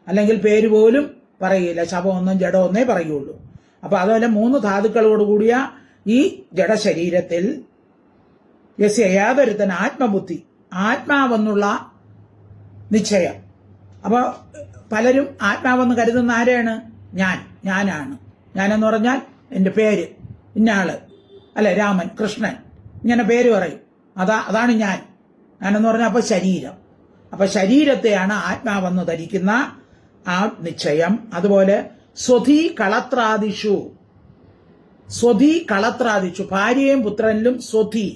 അല്ലെങ്കിൽ പേര് പോലും പറയില്ല, ശവമൊന്നും ജഡമൊന്നേ പറയുള്ളൂ. അപ്പൊ അതുപോലെ 3 ധാതുക്കളോട് കൂടിയ ഈ ജഡശരീരത്തിൽ യസ്യ യാതൊരുത്തൻ ആത്മബുദ്ധി, ആത്മാവെന്നുള്ള നിശ്ചയം. അപ്പൊ പലരും ആത്മാവെന്ന് കരുതുന്ന ആരെയാണ്? ഞാനാണ്. ഞാനെന്ന് പറഞ്ഞാൽ എൻ്റെ പേര്, ഇന്നയാള്, അല്ലെ, രാമൻ, കൃഷ്ണൻ, ഇങ്ങനെ പേര് പറയും. അതാണ് ഞാനെന്ന് പറഞ്ഞാൽ അപ്പൊ ശരീരം. അപ്പൊ ശരീരത്തെയാണ് ആത്മാവെന്ന് ധരിക്കുന്ന ആ നിശ്ചയം. അതുപോലെ സ്വധി കളത്രാദിഷു, ഭാര്യയും പുത്രനിലും സ്വധി,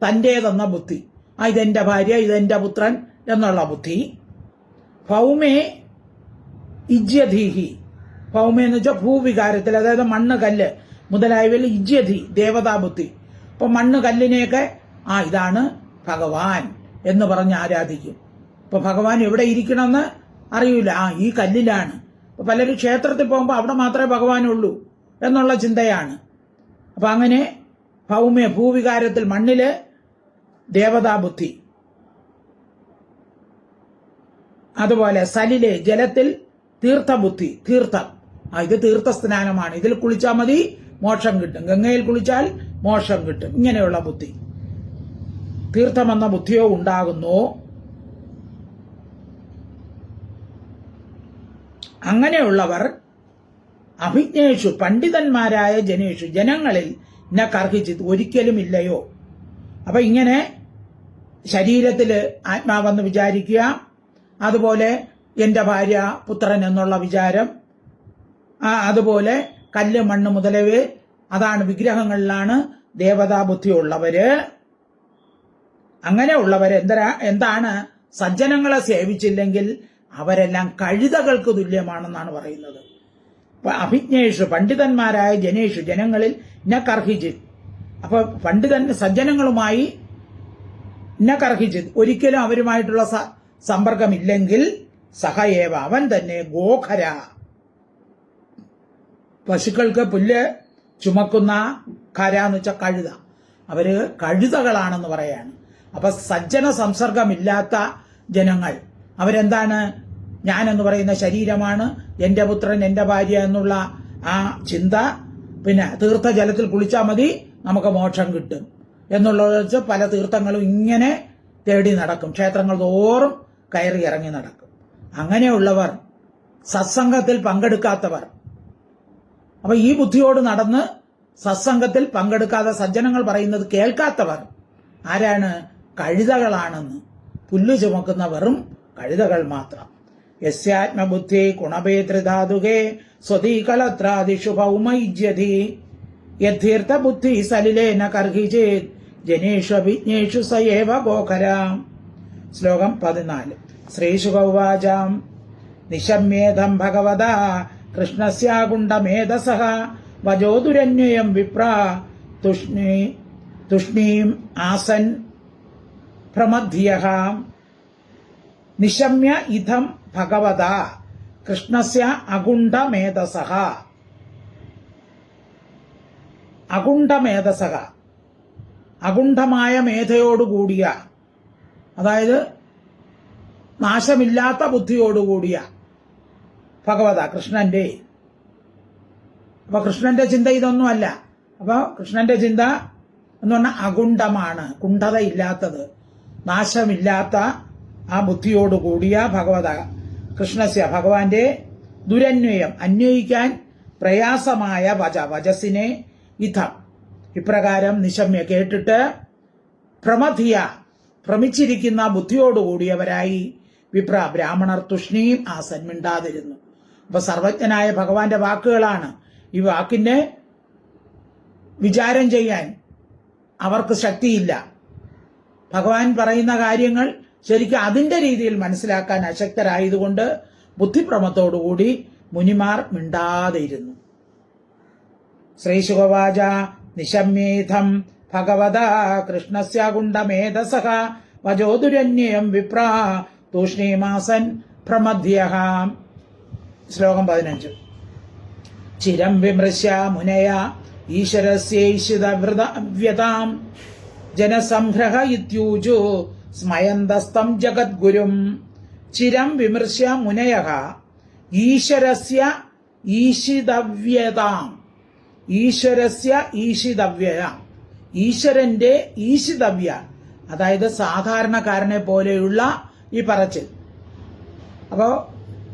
തന്റേതെന്ന ബുദ്ധി. ഇതെന്റെ ഭാര്യ, ഇതെന്റെ പുത്രൻ എന്നുള്ള ബുദ്ധി. ഭൗമേ ഇജ്യധീഹി, ഭൗമ എന്ന് വെച്ചാൽ ഭൂവികാരത്തിൽ, അതായത് മണ്ണ്, കല്ല് മുതലായവയിൽ ഇജ്യധി, ദേവതാബുദ്ധി. അപ്പൊ മണ്ണ്, കല്ലിനെയൊക്കെ ഇതാണ് ഭഗവാൻ എന്ന് പറഞ്ഞ് ആരാധിക്കും. ഇപ്പൊ ഭഗവാൻ എവിടെ ഇരിക്കണമെന്ന് അറിയില്ല. ഈ കല്ലിലാണ്. അപ്പൊ പലരും ക്ഷേത്രത്തിൽ പോകുമ്പോൾ അവിടെ മാത്രമേ ഭഗവാനുള്ളൂ എന്നുള്ള ചിന്തയാണ്. അപ്പൊ അങ്ങനെ ഭൗമ്യ, ഭൂവികാരത്തിൽ മണ്ണില് ദേവതാബുദ്ധി. അതുപോലെ സലിലെ, ജലത്തിൽ തീർത്ഥബുദ്ധി, തീർത്ഥം. ഇത് തീർത്ഥസ്നാനമാണ്, ഇതിൽ കുളിച്ചാൽ മതി മോക്ഷം കിട്ടും, ഗംഗയിൽ കുളിച്ചാൽ മോക്ഷം കിട്ടും, ഇങ്ങനെയുള്ള ബുദ്ധി. തീർത്ഥമെന്ന ബുദ്ധിയോ ഉണ്ടാകുന്നു. അങ്ങനെയുള്ളവർ അഭിജ്ഞേഷു, പണ്ഡിതന്മാരായ ജനേഷു, ജനങ്ങളിൽ ന കർഹിച്ചിത്, ഒരിക്കലും ഇല്ലയോ. അപ്പൊ ഇങ്ങനെ ശരീരത്തില് ആത്മാവെന്ന് വിചാരിക്കുക, അതുപോലെ എന്റെ ഭാര്യ, പുത്രൻ എന്നുള്ള വിചാരം, അതുപോലെ കല്ല്, മണ്ണ് മുതലവ, അതാണ് വിഗ്രഹങ്ങളിലാണ് ദേവതാബുദ്ധി ഉള്ളവര്. അങ്ങനെയുള്ളവര് എന്താണ്? സജ്ജനങ്ങളെ സേവിച്ചില്ലെങ്കിൽ അവരെല്ലാം കഴുതകൾക്ക് തുല്യമാണെന്നാണ് പറയുന്നത്. അഭിജ്ഞേഷു, പണ്ഡിതന്മാരായ ജനേഷു, ജനങ്ങളിൽ ന കർഹിച്ചിത്. അപ്പൊ സജ്ജനങ്ങളുമായി ന കർഹിച്ചിത്, ഒരിക്കലും അവരുമായിട്ടുള്ള സമ്പർക്കമില്ലെങ്കിൽ സഹയേവ, അവൻ തന്നെ ഗോഖര, പശുക്കൾക്ക് പുല്ല് ചുമക്കുന്ന, ഖര എന്ന് വെച്ചാൽ കഴുത, അവര് കഴുതകളാണെന്ന് പറയാണ്. അപ്പൊ സജ്ജന സംസർഗമില്ലാത്ത ജനങ്ങൾ അവരെന്താണ്? ഞാനെന്ന് പറയുന്ന ശരീരമാണ്, എന്റെ പുത്രൻ, എന്റെ ഭാര്യ എന്നുള്ള ആ ചിന്ത. പിന്നെ തീർത്ഥജലത്തിൽ കുളിച്ചാൽ മതി നമുക്ക് മോക്ഷം കിട്ടും എന്നുള്ളത് വെച്ച് പല തീർത്ഥങ്ങളും ഇങ്ങനെ തേടി നടക്കും, ക്ഷേത്രങ്ങൾ തോറും കയറി ഇറങ്ങി നടക്കും. അങ്ങനെയുള്ളവർ, സത്സംഗത്തിൽ പങ്കെടുക്കാത്തവർ, അപ്പൊ ഈ ബുദ്ധിയോട് നടന്ന് സത്സംഗത്തിൽ പങ്കെടുക്കാതെ സജ്ജനങ്ങൾ പറയുന്നത് കേൾക്കാത്തവർ ആരാണ്? കഴുതകളാണെന്ന്. പുല്ല് ചുമക്കുന്ന വെറും കഴുതകൾ മാത്രം. യസ്യാത്മബുദ്ധി ഗുണഭേതൃധാതുകേ സ്വതീകളത്രാദിഷു ഭൗമൈജ്യധി യഥീർത്ഥ ബുദ്ധി സലിലേന കർഹിചേത് ജനേഷു അഭിജ്ഞേഷു സയേവ ഗോഖര. ശ്ലോകം 14. ശ്രീശുകൗവാചാം നിശമ്യേധം ഭഗവതാ കൃഷ്ണസ്യാകുണ്ഡമേധസഃ വജോദുരന്വയം വിപ്ര തുഷ്ണീം ആസൻ പ്രമധ്യഃ. നിശമ്യ ഇതം ഭഗവതാ കൃഷ്ണസ്യ അകുണ്ഡമേധസഃ. അകുണ്ഡമേധസഃ, അകുണ്ഠമായ മേധയോടുകൂടിയ, അതായത് നാശമില്ലാത്ത ബുദ്ധിയോടുകൂടിയ ഭഗവത, കൃഷ്ണന്റെ. അപ്പൊ കൃഷ്ണന്റെ ചിന്ത ഇതൊന്നുമല്ല. അപ്പൊ കൃഷ്ണന്റെ ചിന്ത എന്ന് പറഞ്ഞാൽ അകുണ്ഠമാണ്, കുണ്ഠതയില്ലാത്തത്, നാശമില്ലാത്ത ആ ബുദ്ധിയോടുകൂടിയ ഭഗവത, കൃഷ്ണസ്യ, ഭഗവാന്റെ ദുരന്വയം, അന്വയിക്കാൻ പ്രയാസമായ വജസിനെ ഇഥം ഇപ്രകാരം നിശമ്യ കേട്ടിട്ട് പ്രമഥിയ ഭ്രമിച്ചിരിക്കുന്ന ബുദ്ധിയോടുകൂടിയവരായി വിപ്ര ബ്രാഹ്മണർ തുഷ്ണീം ആസൻ മിണ്ടാതിരുന്നു. അപ്പൊ സർവജ്ഞനായ ഭഗവാന്റെ വാക്കുകളാണ്. ഈ വാക്കിനെ വിചാരം ചെയ്യാൻ അവർക്ക് ശക്തിയില്ല. ഭഗവാൻ പറയുന്ന കാര്യങ്ങൾ ശരിക്കും അതിന്റെ രീതിയിൽ മനസ്സിലാക്കാൻ അശക്തരായതുകൊണ്ട് ബുദ്ധിഭ്രമത്തോടുകൂടി മുനിമാർ മിണ്ടാതെയിരുന്നു. ശ്രീശുകവാച നിശമ്യേഥം ഭഗവതാ കൃഷ്ണസ്യ ഗുണ്ടമേധസഃ വജോദുരന്യം വിപ്ര തൂഷ്ണീമാസൻ പ്രമധ്യഃ. ശ്ലോകം 15. ചിരം വിമൃശ്യ മുനയ ഈശ്വരസ്യൈഷിതവ്യതാം ജനസംഗ്രഹ ഇത്യൂജു സ്മയന്തസ്തം ജഗദ്ഗുരും. ചിരം വിമൃശ്യ മുനയഃ ഈശ്വരസ്യ ഈശിതവ്യതാം. ഈശ്വരസ്യ ഈശിതവ്യയാം, ഈശ്വരന്റെ ഈശിതവ്യ, അതായത് സാധാരണക്കാരനെ പോലെയുള്ള ഈ പറച്ചിൽ. അപ്പോ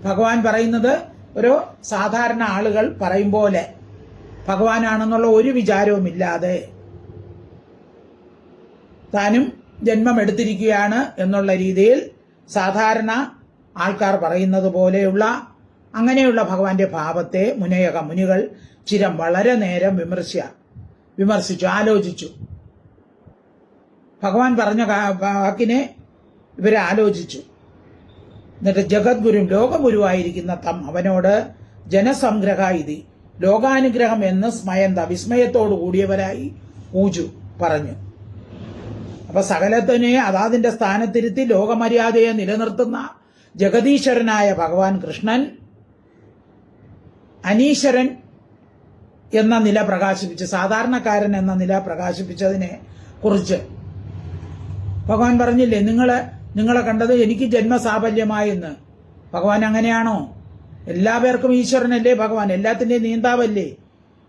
ഭഗവാൻ പറയുന്നത് ഒരു സാധാരണ ആളുകൾ പറയും പോലെ ഭഗവാനാണെന്നുള്ള ഒരു വിചാരവുമില്ലാതെ താനും ജന്മമെടുത്തിരിക്കുകയാണ് എന്നുള്ള രീതിയിൽ സാധാരണ ആൾക്കാർ പറയുന്നത് പോലെയുള്ള അങ്ങനെയുള്ള ഭഗവാന്റെ ഭാവത്തെ മുനികൾ ചിരം വളരെ നേരം വിമർശിച്ചു, ആലോചിച്ചു. ഭഗവാൻ പറഞ്ഞ വാക്കിനെ ഇവരെ ആലോചിച്ചു. എന്നിട്ട് ജഗദ്ഗുരും ലോകഗുരുവായിരിക്കുന്ന തം അവനോട് ജനസംഗ്രഹ ഇതി ലോകാനുഗ്രഹം എന്ന് സ്മയന്ത വിസ്മയത്തോടു കൂടിയവരായി ഊജു പറഞ്ഞു. അപ്പൊ സകലത്തിനെ അതാതിന്റെ സ്ഥാനത്തിരുത്തി ലോകമര്യാദയെ നിലനിർത്തുന്ന ജഗദീശ്വരനായ ഭഗവാൻ കൃഷ്ണൻ അനീശ്വരൻ എന്ന നില പ്രകാശിപ്പിച്ച്, സാധാരണക്കാരൻ എന്ന നില പ്രകാശിപ്പിച്ചതിനെ കുറിച്ച് ഭഗവാൻ പറഞ്ഞില്ലേ, നിങ്ങളെ കണ്ടത് എനിക്ക് ജന്മസാഫല്യമായെന്ന്. ഭഗവാൻ അങ്ങനെയാണോ? എല്ലാ പേർക്കും ഈശ്വരനല്ലേ ഭഗവാൻ, എല്ലാത്തിന്റെയും നീന്താവല്ലേ.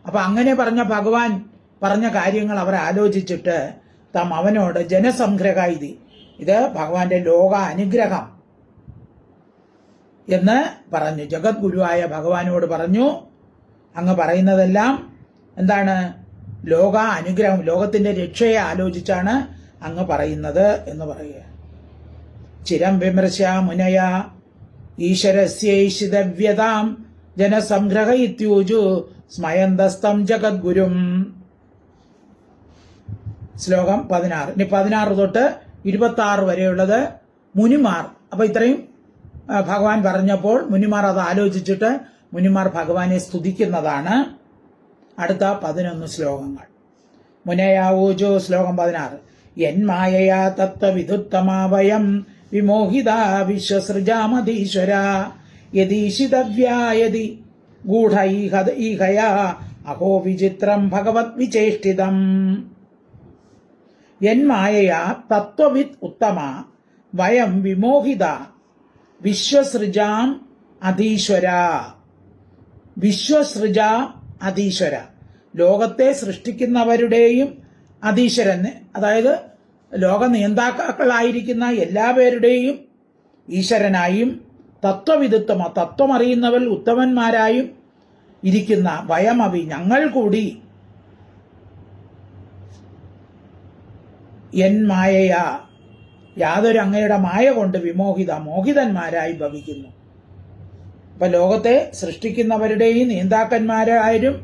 അപ്പൊ അങ്ങനെ പറഞ്ഞ ഭഗവാൻ പറഞ്ഞ കാര്യങ്ങൾ അവർ ആലോചിച്ചിട്ട് തം അവനോട് ജനസംഗ്രഹ ഇതി, ഇത് ഭഗവാന്റെ ലോക അനുഗ്രഹം എന്ന് പറഞ്ഞു. ജഗദ്ഗുരുവായ ഭഗവാനോട് പറഞ്ഞു, അങ്ങ് പറയുന്നതെല്ലാം എന്താണ്? ലോക അനുഗ്രഹം, ലോകത്തിന്റെ രക്ഷയെ ആലോചിച്ചാണ് അങ്ങ് പറയുന്നത് എന്ന് പറയുക. ചിരം വിമർശ്യ മുനയ ഈശ്വരസ്യൈഷിതവ്യതാം ജനസംഗ്രഹ ഇത്യൂജു സ്മയന്തസ്തം ജഗദ്ഗുരും. ശ്ലോകം 16. ഇനി 16 തൊട്ട് 26 വരെയുള്ളത് മുനിമാർ. അപ്പൊ ഇത്രയും ഭഗവാൻ പറഞ്ഞപ്പോൾ മുനിമാർ അത് ആലോചിച്ചിട്ട് മുനിമാർ ഭഗവാനെ സ്തുതിക്കുന്നതാണ് അടുത്ത 11 ശ്ലോകങ്ങൾ. മുനയാവൂജോ. ശ്ലോകം 16. യന്മായയാ തത്വവിദുത്തമാവയം വിമോഹിത വിശ്വസൃജാമധീശ്വര യദീശിതവ്യായതി ഗൂഢൈഹയാ അഹോ വിചിത്രം ഭഗവത് വിചേഷ്ടിതം. യന്മായയാ തത്വവിത് ഉത്തമ വയം വിമോഹിത വിശ്വസൃജാം അധീശ്വര. വിശ്വസൃജ അധീശ്വര, ലോകത്തെ സൃഷ്ടിക്കുന്നവരുടെയും അധീശ്വരൻ, അതായത് ലോക നിയന്താക്കളായിരിക്കുന്ന എല്ലാവരുടെയും ഈശ്വരനായും തത്വവിദുത്തമ തത്വമറിയുന്നവർ ഉത്തമന്മാരായും ഇരിക്കുന്ന വയമവി ഞങ്ങൾ കൂടി യന്മായയാ യാതൊരു അങ്ങയുടെ മായ കൊണ്ട് വിമോഹിത മോഹിതന്മാരായി ഭവിക്കുന്നു. അപ്പൊ ലോകത്തെ സൃഷ്ടിക്കുന്നവരുടെയും നീന്താക്കന്മാരായും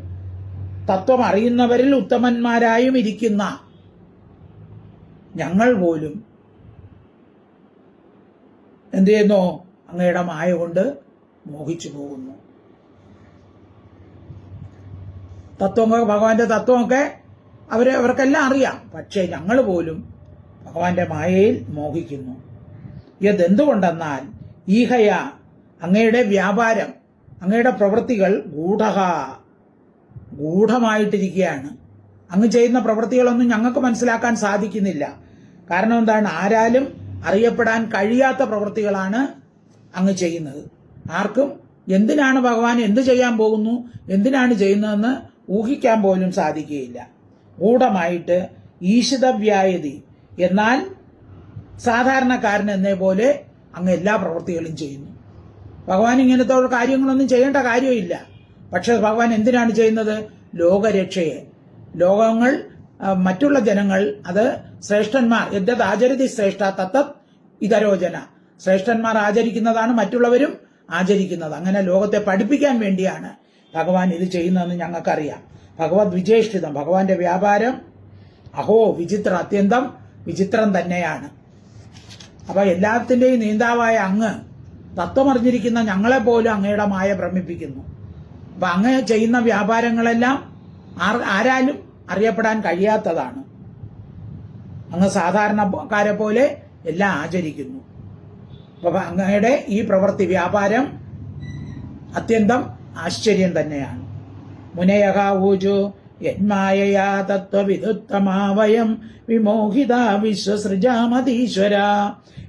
തത്വം അറിയുന്നവരിൽ ഉത്തമന്മാരായും ഇരിക്കുന്ന ഞങ്ങൾ പോലും എന്ത് ചെയ്യുന്നു? അങ്ങയുടെ മായ കൊണ്ട് മോഹിച്ചു പോകുന്നു. തത്വമൊക്കെ ഭഗവാന്റെ തത്വമൊക്കെ അവർക്കെല്ലാം അറിയാം, പക്ഷേ ഞങ്ങൾ പോലും ഭഗവാന്റെ മായയിൽ മോഹിക്കുന്നു. ഇതെന്തുകൊണ്ടെന്നാൽ ഈഹയ അങ്ങയുടെ വ്യാപാരം, അങ്ങയുടെ പ്രവൃത്തികൾ ഗൂഢമായിട്ടിരിക്കുകയാണ്. അങ്ങ് ചെയ്യുന്ന പ്രവൃത്തികളൊന്നും ഞങ്ങൾക്ക് മനസ്സിലാക്കാൻ സാധിക്കുന്നില്ല. കാരണം എന്താണ്? ആരാലും അറിയപ്പെടാൻ കഴിയാത്ത പ്രവൃത്തികളാണ് അങ്ങ് ചെയ്യുന്നത്. ആർക്കും എന്തിനാണ് ഭഗവാൻ എന്ത് ചെയ്യാൻ പോകുന്നു, എന്തിനാണ് ചെയ്യുന്നതെന്ന് ഊഹിക്കാൻ പോലും സാധിക്കുകയില്ല. ഗൂഢമായിട്ട് ഈശിതവ്യായതി, എന്നാൽ സാധാരണക്കാരൻ എന്നേ പോലെ അങ്ങ് എല്ലാ പ്രവൃത്തികളും ചെയ്യുന്നു. ഭഗവാൻ ഇങ്ങനത്തെ കാര്യങ്ങളൊന്നും ചെയ്യേണ്ട കാര്യമില്ല. പക്ഷെ ഭഗവാൻ എന്തിനാണ് ചെയ്യുന്നത്? ലോകരക്ഷയെ. ലോകങ്ങൾ, മറ്റുള്ള ജനങ്ങൾ, അത് ശ്രേഷ്ഠന്മാർ, യദ്യത് ആചരതി ശ്രേഷ്ഠ തത്തത് ഇതരോജന, ശ്രേഷ്ഠന്മാർ ആചരിക്കുന്നതാണ് മറ്റുള്ളവരും ആചരിക്കുന്നത്. അങ്ങനെ ലോകത്തെ പഠിപ്പിക്കാൻ വേണ്ടിയാണ് ഭഗവാൻ ഇത് ചെയ്യുന്നതെന്ന് ഞങ്ങൾക്കറിയാം. ഭഗവത് വിജേഷ്ഠിതം, ഭഗവാന്റെ വ്യാപാരം അഹോ വിചിത്ര, അത്യന്തം വിചിത്രം തന്നെയാണ്. അപ്പൊ എല്ലാത്തിന്റെയും നീന്താവായ അങ്ങ് തത്വമറിഞ്ഞിരിക്കുന്ന ഞങ്ങളെപ്പോലും അങ്ങയുടെ മായ ഭ്രമിപ്പിക്കുന്നു. അപ്പൊ അങ്ങ് ചെയ്യുന്ന വ്യാപാരങ്ങളെല്ലാം ആരാലും അറിയപ്പെടാൻ കഴിയാത്തതാണ്. അങ്ങ് സാധാരണക്കാരെ പോലെ എല്ലാം ആചരിക്കുന്നു. അപ്പൊ അങ്ങയുടെ ഈ പ്രവൃത്തി, വ്യാപാരം അത്യന്തം ആശ്ചര്യം തന്നെയാണ്. മുനയഃ ഊചു യന്മായയാ തത്വവിദുത്തമാവയം വിമോഹിതാ വിശ്വസൃജാമതീശ്വര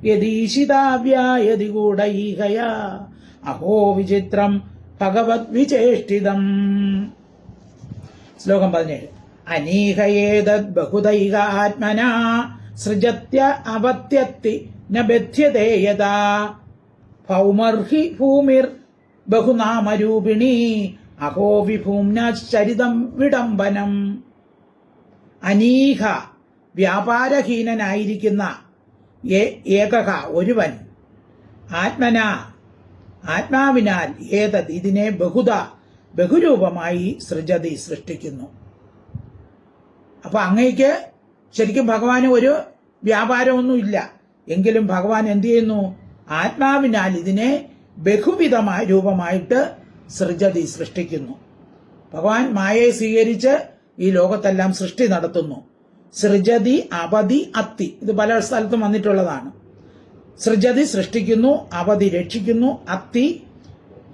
യദീശിതാവ്യാ യദിഗൂഢൈഹയാ അഹോ വിചിത്രം ഭഗവത് വിചേഷ്ടിതം. ശ്ലോകം 17. അനീഹയേതദ് ബഹുദൈക ആത്മനാ സൃജത്യ അവത്യത്തി ന ബധ്യതേ യഥാ ഭൗമർഹി ഭൂമിർ ബഹുനാമരൂപിണീ അഹോ വിഭൂമ്നാശ്ചരിതം വിഡംബനം. അനീഹ, വ്യാപാരഹീനനായിരിക്കുന്ന ഏകക, ഒരുവൻ, ആത്മന, ആത്മാവിനാൽ, ഏതത്, ഇതിനെ, ബഹുത, ബഹുരൂപമായി, സൃജതി, സൃഷ്ടിക്കുന്നു. അപ്പൊ അങ്ങയ്ക്ക് ശരിക്കും ഭഗവാന് ഒരു വ്യാപാരമൊന്നുമില്ല. എങ്കിലും ഭഗവാൻ എന്ത് ചെയ്യുന്നു? ആത്മാവിനാൽ ഇതിനെ ബഹുവിധമായ രൂപമായിട്ട് സൃജതി, സൃഷ്ടിക്കുന്നു. ഭഗവാൻ മായയെ സ്വീകരിച്ച് ഈ ലോകത്തെല്ലാം സൃഷ്ടി നടത്തുന്നു. സൃജതി, അപതി, അത്തി, ഇത് പല സ്ഥലത്തും വന്നിട്ടുള്ളതാണ്. സൃജതി സൃഷ്ടിക്കുന്നു, അവധി രക്ഷിക്കുന്നു, അത്തി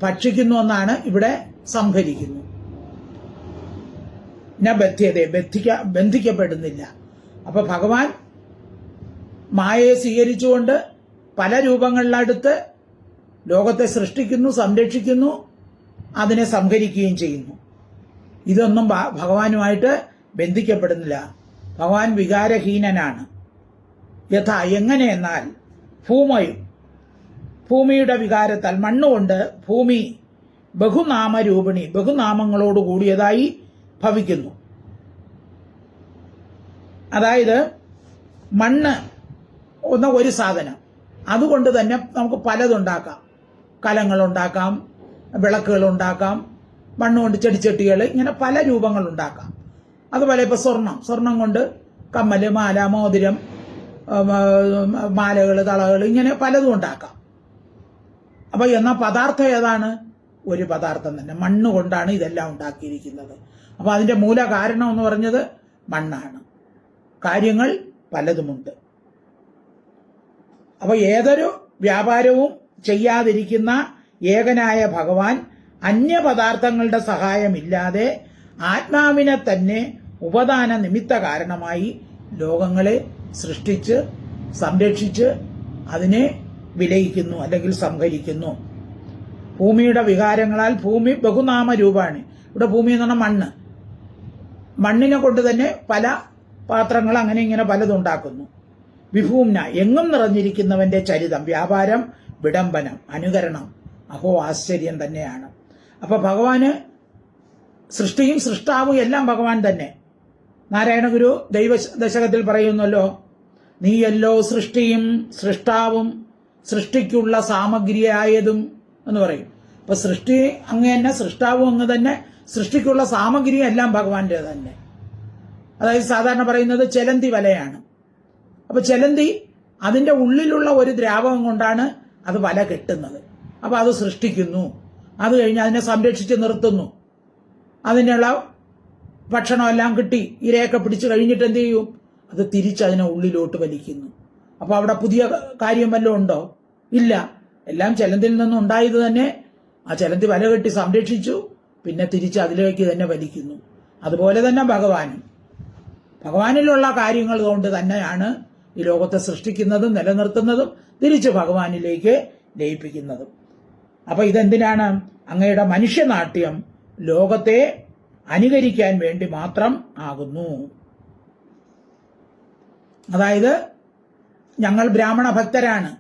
ഭക്ഷിക്കുന്നു എന്നാണ് ഇവിടെ സംഭരിക്കുന്നു. ന ബധ്യത, ബന്ധിക്കപ്പെടുന്നില്ല. അപ്പൊ ഭഗവാൻ മായയെ സ്വീകരിച്ചുകൊണ്ട് പല രൂപങ്ങളിലടുത്ത് ലോകത്തെ സൃഷ്ടിക്കുന്നു, സംരക്ഷിക്കുന്നു, അതിനെ സംഹരിക്കുകയും ചെയ്യുന്നു. ഇതൊന്നും ഭഗവാനുമായിട്ട് ബന്ധിക്കപ്പെടുന്നില്ല. ഭഗവാൻ വികാരഹീനനാണ്. യഥാ, എങ്ങനെയെന്നാൽ, ഭൂമയും, ഭൂമിയുടെ വികാരത്താൽ, മണ്ണുകൊണ്ട് ഭൂമി ബഹുനാമരൂപിണി, ബഹുനാമങ്ങളോട് കൂടിയതായി ഭവിക്കുന്നു. അതായത് മണ്ണ് എന്ന ഒരു സാധനം, അതുകൊണ്ട് തന്നെ നമുക്ക് പലതുണ്ടാക്കാം. കലങ്ങളുണ്ടാക്കാം, വിളക്കുകളുണ്ടാക്കാം, മണ്ണുകൊണ്ട് ചെടിച്ചട്ടികൾ, ഇങ്ങനെ പല രൂപങ്ങളുണ്ടാക്കാം. അതുപോലെ ഇപ്പോൾ സ്വർണം കൊണ്ട് കമ്മല്, മാല, മോതിരം, മാലകൾ, തളകൾ, ഇങ്ങനെ പലതും ഉണ്ടാക്കാം. അപ്പൊ എന്നാൽ പദാർത്ഥം ഏതാണ്? ഒരു പദാർത്ഥം തന്നെ, മണ്ണ് കൊണ്ടാണ് ഇതെല്ലാം ഉണ്ടാക്കിയിരിക്കുന്നത്. അപ്പൊ അതിന്റെ മൂല കാരണം എന്ന് പറഞ്ഞത് മണ്ണാണ്. കാര്യങ്ങൾ പലതുമുണ്ട്. അപ്പൊ ഏതൊരു വ്യാപാരവും ചെയ്യാതിരിക്കുന്ന ഏകനായ ഭഗവാൻ അന്യപദാർത്ഥങ്ങളുടെ സഹായമില്ലാതെ ആത്മാവിനെ തന്നെ ഉപദാന നിമിത്ത കാരണമായി ലോകങ്ങളെ സൃഷ്ടിച്ച് സംരക്ഷിച്ച് അതിനെ വിലയിക്കുന്നു, അല്ലെങ്കിൽ സംഹരിക്കുന്നു. ഭൂമിയുടെ വികാരങ്ങളാൽ, ഭൂമി ബഹുനാമ രൂപമാണ്. ഇവിടെ ഭൂമി എന്ന് പറഞ്ഞാൽ മണ്ണ്, മണ്ണിനെ കൊണ്ട് തന്നെ പല പാത്രങ്ങൾ, അങ്ങനെ ഇങ്ങനെ പലതുണ്ടാക്കുന്നു. വിഭൂമ്ന, എങ്ങും നിറഞ്ഞിരിക്കുന്നവന്റെ ചരിതം, വ്യാപാരം, വിഡംബനം, അനുകരണം, അഹോ ആശ്ചര്യം തന്നെയാണ്. അപ്പൊ ഭഗവാന് സൃഷ്ടിയും സൃഷ്ടാവും എല്ലാം ഭഗവാൻ തന്നെ. നാരായണഗുരു ദൈവദശകത്തിൽ പറയുന്നല്ലോ, നീയല്ലോ സൃഷ്ടിയും സൃഷ്ടാവും സൃഷ്ടിക്കുള്ള സാമഗ്രിയായതും എന്ന് പറയും. അപ്പൊ സൃഷ്ടി അങ്ങ് തന്നെ, സൃഷ്ടാവും അങ്ങ് തന്നെ, സൃഷ്ടിക്കുള്ള സാമഗ്രിയും എല്ലാം ഭഗവാന്റെ തന്നെ. അതായത് സാധാരണ പറയുന്നത് ചെലന്തി വലയാണ്. അപ്പൊ ചെലന്തി അതിന്റെ ഉള്ളിലുള്ള ഒരു ദ്രാവകം കൊണ്ടാണ് അത് വല കെട്ടുന്നത്. അപ്പൊ അത് സൃഷ്ടിക്കുന്നു, അത് കഴിഞ്ഞ് അതിനെ സംരക്ഷിച്ച് നിർത്തുന്നു. അതിനുള്ള ഭക്ഷണമെല്ലാം കിട്ടി, ഇരയൊക്കെ പിടിച്ചു കഴിഞ്ഞിട്ട് എന്ത് ചെയ്യും? അത് തിരിച്ചതിനെ ഉള്ളിലോട്ട് വലിക്കുന്നു. അപ്പൊ അവിടെ പുതിയ കാര്യം വല്ലതും ഉണ്ടോ? ഇല്ല. എല്ലാം ചെലന്തിൽ നിന്നും ഉണ്ടായത് തന്നെ. ആ ചെലന്തി വല കെട്ടി സംരക്ഷിച്ചു, പിന്നെ തിരിച്ച് അതിലേക്ക് തന്നെ വലിക്കുന്നു. അതുപോലെ തന്നെ ഭഗവാനിലുള്ള കാര്യങ്ങൾ കൊണ്ട് തന്നെയാണ് ഈ ലോകത്തെ സൃഷ്ടിക്കുന്നതും നിലനിർത്തുന്നതും തിരിച്ച് ഭഗവാനിലേക്ക് ലയിപ്പിക്കുന്നതും. അപ്പൊ ഇതെന്തിനാണ്? അങ്ങയുടെ മനുഷ്യനാട്യം ലോകത്തെ അനുകരിക്കാൻ വേണ്ടി മാത്രം ആകുന്നു. അതായത് ഞങ്ങൾ ബ്രാഹ്മണ ഭക്തരാണ്,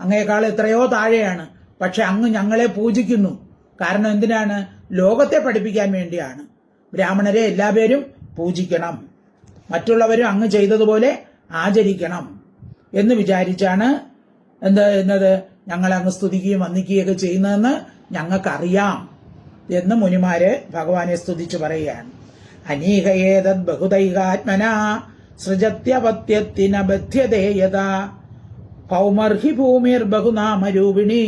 അങ്ങയേക്കാൾ എത്രയോ താഴെയാണ്, പക്ഷെ അങ്ങ് ഞങ്ങളെ പൂജിക്കുന്നു. കാരണം എന്തിനാണ്? ലോകത്തെ പഠിപ്പിക്കാൻ വേണ്ടിയാണ്. ബ്രാഹ്മണരെ എല്ലാവരും പൂജിക്കണം, മറ്റുള്ളവരും അങ്ങ് ചെയ്തതുപോലെ ആചരിക്കണം എന്ന് വിചാരിച്ചാണ് എന്നത് ഞങ്ങൾ അങ്ങ് സ്തുതിക്കുകയും വന്ദിക്കുകയൊക്കെ ചെയ്യുന്നതെന്ന് ഞങ്ങൾക്കറിയാം എന്ന് മുനിമാര് ഭഗവാനെ സ്തുതിച്ചു പറയുകയാണ്. അനീകയേതദ് ബഹുദൈകാത്മന സൃജത്യപത്യത്തിന ബധ്യതേയത ഭൗമർഹി ഭൂമിർ ബഹുനാമരൂപിണി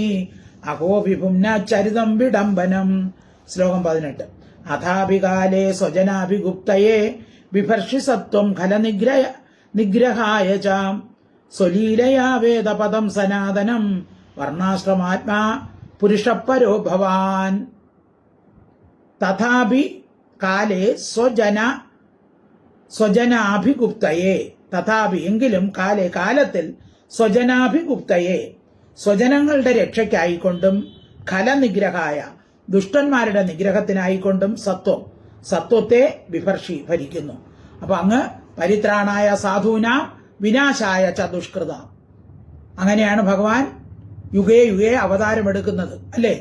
അഹോ വിഭുംന ചരിതം വിഡംബനം. ശ്ലോകം 18. അഥാഭികാലേ സ്വജനാഭിഗുപ്തയെ ബിഭർഷി സത്വം നിഗ്രഹായ ച സ്വലീലയാ വേദപദം സനാതനം വർണ്ണാശ്രമാത്മാ പുരുഷപ്പരോ ഭവാൻ. തഥാപി കാലേ സ്വജനാഭിഗുപ്തയെ തഥാപി എങ്കിലും കാലത്തിൽ സ്വജനാഭിഗുപ്തയെ സ്വജനങ്ങളുടെ രക്ഷയ്ക്കായിക്കൊണ്ടും ഖലനിഗ്രഹായ ദുഷ്ടന്മാരുടെ നിഗ്രഹത്തിനായിക്കൊണ്ടും സത്വത്തെ വിഭർഷി ഭരിക്കുന്നു. അപ്പൊ അങ്ങ് പരിത്രാണായ സാധൂനാം വിനാശായ ച ദുഷ്കൃത. അങ്ങനെയാണ് ഭഗവാൻ യുഗേ അവതാരമെടുക്കുന്നത്, അല്ലേ?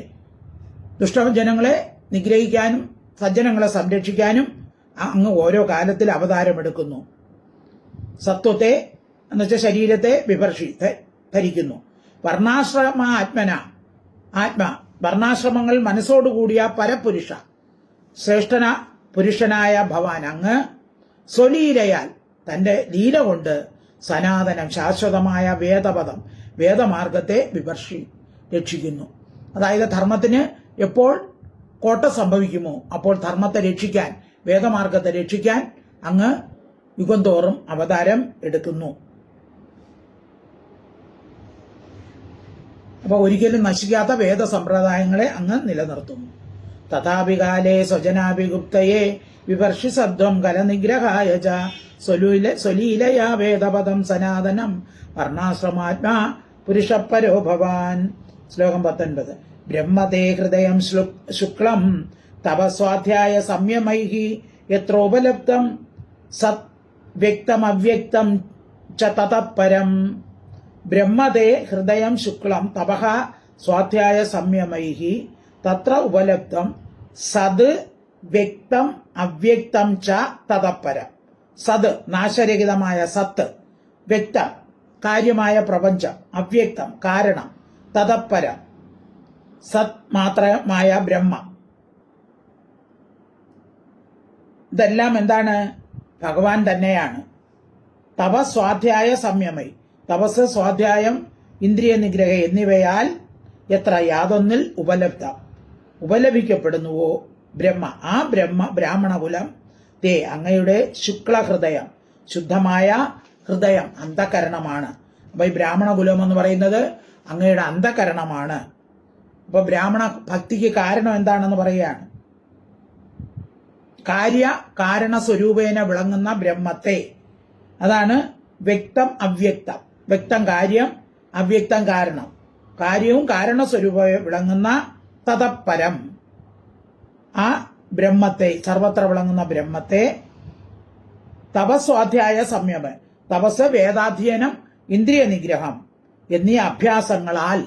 ദുഷ്ടജനങ്ങളെ നിഗ്രഹിക്കാനും സജ്ജനങ്ങളെ സംരക്ഷിക്കാനും അങ്ങ് ഓരോ കാലത്തിൽ അവതാരമെടുക്കുന്നു. സത്വത്തെ എന്നുവെച്ചാൽ ശരീരത്തെ വിഭർഷി ധരിക്കുന്നു. വർണ്ണാശ്രമ വർണ്ണാശ്രമങ്ങൾ മനസ്സോടുകൂടിയ പരപുരുഷ ശ്രേഷ്ഠന പുരുഷനായ ഭവാൻ അങ്ങ് സ്വലീലയാൽ തന്റെ ലീല കൊണ്ട് സനാതനം ശാശ്വതമായ വേദമാർഗത്തെ വിഭർഷി രക്ഷിക്കുന്നു. അതായത് ധർമ്മത്തിന് എപ്പോൾ കോട്ട സംഭവിക്കുമോ അപ്പോൾ ധർമ്മത്തെ രക്ഷിക്കാൻ, വേദമാർഗത്തെ രക്ഷിക്കാൻ അങ്ങ് യുഗം തോറും അവതാരം എടുക്കുന്നു. അപ്പൊ ഒരിക്കലും നശിക്കാത്ത വേദ സമ്പ്രദായങ്ങളെ അങ്ങ് നിലനിർത്തുന്നു. തഥാപികാലേ സ്വജനാഭിഗുപ്തയെ വിവർഷി സദ്വം കലനിഗ്രഹായ ച സ്വലീലയാ വേദപദം സനാതനം വർണ്ണാശ്രമാത്മാ പുരുഷപ്പരോ ഭവാൻ. ശ്ലോകം 19. ബ്രഹ്മതേ ഹൃദയം ശുക്ലം തപസ്വാധ്യായ സംയമൈഹി യത്രോപലബ്ധം സത് വ്യക്തമവ്യക്തം ച തതഃപരം. ബ്രഹ്മതേ ഹൃദയം ശുക്ലം തപഃ സ്വാധ്യായ സംയമൈഹി തത്ര ഉപലബ്ധം സത് വ്യക്തം അവ്യക്തം ച തതഃപരം. സത് നാശരഹിതമായ സത്ത്, വ്യക്തം കാര്യമായ പ്രപഞ്ചം, അവ്യക്തം കാരണം, തതഃപരം സത് മാത്രമായ ബ്രഹ്മ. ഇതെല്ലാം എന്താണ്? ഭഗവാൻ തന്നെയാണ്. തപസ്വാധ്യായ സംയമൈ, തപസ്, സ്വാധ്യായം, ഇന്ദ്രിയ നിഗ്രഹ എന്നിവയാൽ എത്ര യാതൊന്നിൽ ഉപലഭിക്കപ്പെടുന്നുവോ ബ്രഹ്മ, ആ ബ്രാഹ്മണകുലം തേ അങ്ങയുടെ ശുക്ലഹൃദയം, ശുദ്ധമായ ഹൃദയം, അന്ധകരണമാണ്. അപ്പൊ ഈ ബ്രാഹ്മണകുലം എന്ന് പറയുന്നത് അങ്ങയുടെ അന്ധകരണമാണ്. അപ്പൊ ബ്രാഹ്മണ ഭക്തിക്ക് കാരണം എന്താണെന്ന് പറയുകയാണ്. കാരണ സ്വരൂപേന വിളങ്ങുന്ന ബ്രഹ്മത്തെ, അതാണ് വ്യക്തം അവ്യക്തം. വ്യക്തം കാര്യം, അവ്യക്തം കാരണം. കാര്യവും കാരണസ്വരൂപ വിളങ്ങുന്ന തതഃപരം ആ ബ്രഹ്മത്തെ, സർവത്ര വിളങ്ങുന്ന ബ്രഹ്മത്തെ തപസ്വാധ്യായ സംയമം, തപസ്, വേദാധ്യയനം, ഇന്ദ്രിയ നിഗ്രഹം എന്നീ അഭ്യാസങ്ങളാൽ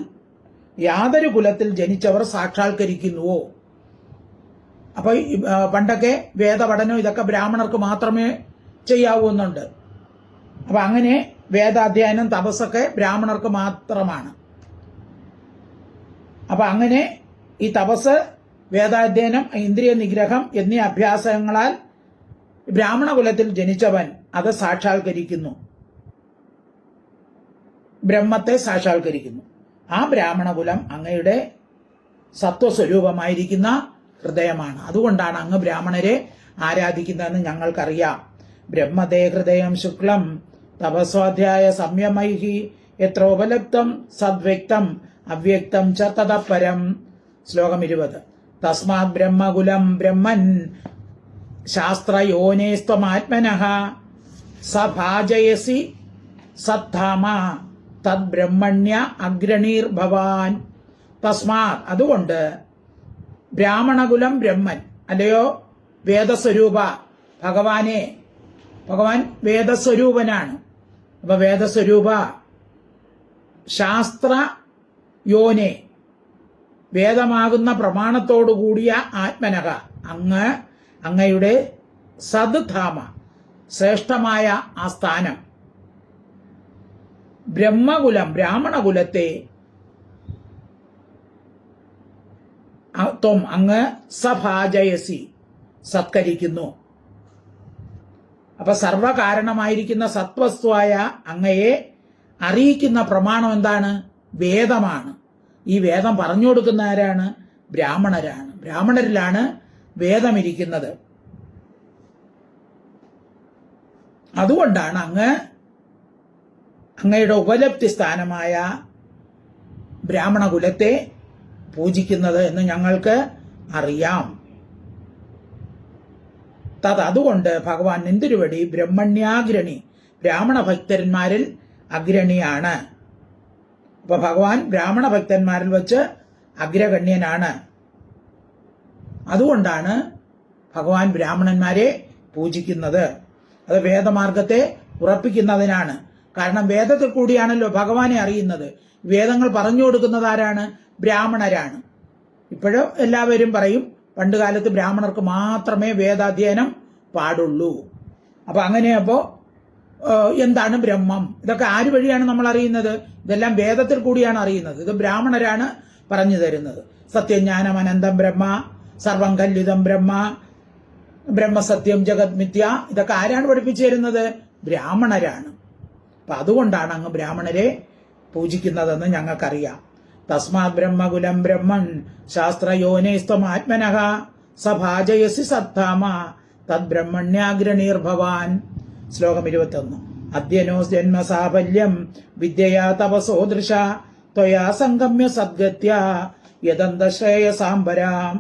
യാതൊരു കുലത്തിൽ ജനിച്ചവർ സാക്ഷാത്കരിക്കുന്നുവോ. അപ്പൊ പണ്ടൊക്കെ വേദപഠനം ഇതൊക്കെ ബ്രാഹ്മണർക്ക് മാത്രമേ ചെയ്യാവൂ എന്നുണ്ട്. അപ്പൊ അങ്ങനെ വേദാധ്യയനം, തപസ്സൊക്കെ ബ്രാഹ്മണർക്ക് മാത്രമാണ്. അപ്പൊ അങ്ങനെ ഈ തപസ്, വേദാധ്യയനം, ഇന്ദ്രിയ നിഗ്രഹം എന്നീ അഭ്യാസങ്ങളാൽ ബ്രാഹ്മണ കുലത്തിൽ ജനിച്ചവൻ അത് സാക്ഷാത്കരിക്കുന്നു, ബ്രഹ്മത്തെ സാക്ഷാത്കരിക്കുന്നു. ആ ബ്രാഹ്മണകുലം അങ്ങയുടെ സത്വസ്വരൂപമായിരിക്കുന്ന ഹൃദയമാണ്. അതുകൊണ്ടാണ് അങ്ങ് ബ്രാഹ്മണരെ ആരാധിക്കുന്നതെന്ന് ഞങ്ങൾക്കറിയാം. ബ്രഹ്മതേ ഹൃദയം ശുക്ലം തപസ്വാധ്യായ സംയമൈഹി യത്രോപലബ്ധം സദ്വ്യക്തം അവ്യക്തം ച തതഃപരം. ശ്ലോകം 20. തസ്മാത് ബ്രഹ്മകുലം ബ്രഹ്മൻ ശാസ്ത്രയോനേസ്ത്വമാത്മനഃ സഭാജയസി സദ്ധാമ തദ്ബ്രഹ്മണ്യ അഗ്രണീർ ഭവാൻ. തസ്മാത് അതുകൊണ്ട് ബ്രാഹ്മണകുലം ബ്രഹ്മൻ, അല്ലയോ വേദസ്വരൂപ ഭഗവാനെ, ഭഗവാൻ വേദസ്വരൂപനാണ്. അപ്പൊ വേദസ്വരൂപ ശാസ്ത്ര യോനെ, വേദമാകുന്ന പ്രമാണത്തോടുകൂടിയ ആത്മനക അങ്ങയുടെ സദ്ധാമ ശ്രേഷ്ഠമായ ആ സ്ഥാനം ബ്രഹ്മകുലം ബ്രാഹ്മണകുലത്തെ ത്വം അങ്ങ് സഭാജയസി സത്കരിക്കുന്നു. അപ്പൊ സർവകാരണമായിരിക്കുന്ന സത്വസ്തുവായ അങ്ങയെ അറിയിക്കുന്ന പ്രമാണം എന്താണ്? വേദമാണ്. ഈ വേദം പറഞ്ഞു കൊടുക്കുന്ന ആരാണ്? ബ്രാഹ്മണരാണ്. ബ്രാഹ്മണരിലാണ് വേദമിരിക്കുന്നത്. അതുകൊണ്ടാണ് അങ്ങയുടെ ഉപലബ്ധി സ്ഥാനമായ ബ്രാഹ്മണകുലത്തെ പൂജിക്കുന്നത് എന്ന് ഞങ്ങൾക്ക് അറിയാം. അതുകൊണ്ട് ഭഗവാൻ നിന്തിരുവടി ബ്രഹ്മണ്യാഗ്രണി, ബ്രാഹ്മണ ഭക്തന്മാരിൽ അഗ്രണിയാണ്. അപ്പൊ ഭഗവാൻ ബ്രാഹ്മണ ഭക്തന്മാരിൽ വെച്ച് അഗ്രഗണ്യനാണ്. അതുകൊണ്ടാണ് ഭഗവാൻ ബ്രാഹ്മണന്മാരെ പൂജിക്കുന്നത്. അത് വേദമാർഗത്തെ ഉറപ്പിക്കുന്നതിനാണ്. കാരണം വേദത്തിൽ കൂടിയാണല്ലോ ഭഗവാനെ അറിയുന്നത്. വേദങ്ങൾ പറഞ്ഞു കൊടുക്കുന്നത് ആരാണ്? ബ്രാഹ്മണരാണ്. ഇപ്പോഴും എല്ലാവരും പറയും പണ്ടുകാലത്ത് ബ്രാഹ്മണർക്ക് മാത്രമേ വേദാധ്യയനം പാടുള്ളൂ. അപ്പൊ അങ്ങനെയപ്പോ എന്താണ് ബ്രഹ്മം? ഇതൊക്കെ ആര് വഴിയാണ് നമ്മൾ അറിയുന്നത്? ഇതെല്ലാം വേദത്തിൽ കൂടിയാണ് അറിയുന്നത്. ഇത് ബ്രാഹ്മണരാണ് പറഞ്ഞു തരുന്നത്. സത്യജ്ഞാനം അനന്തം ബ്രഹ്മ, സർവം കല്ലിതം ബ്രഹ്മ, ബ്രഹ്മസത്യം ജഗത് മിഥ്യ, ഇതൊക്കെ ആരാണ് പഠിപ്പിച്ചു തരുന്നത്? ബ്രാഹ്മണരാണ്. അപ്പൊ അതുകൊണ്ടാണ് അങ്ങ് ബ്രാഹ്മണരെ പൂജിക്കുന്നതെന്ന് ഞങ്ങൾക്കറിയാം. തസ്മാത് ബ്രഹ്മകുലം ബ്രഹ്മൺ ശാസ്ത്രയോനേസ്ത്വമാത്മനഃ സഭാജയസി സദ്ധാമ തദ്ബ്രഹ്മണ്യാഗ്രണീർഭവാൻ. ശ്ലോകം 21. അദ്യനോ ജന്മസാഫല്യം വിദ്യയാ തപസോദൃശ ത്വയാ സംഗമ്യ സദ്ഗത്യ യദന്തശ്രേയസാംബരാം.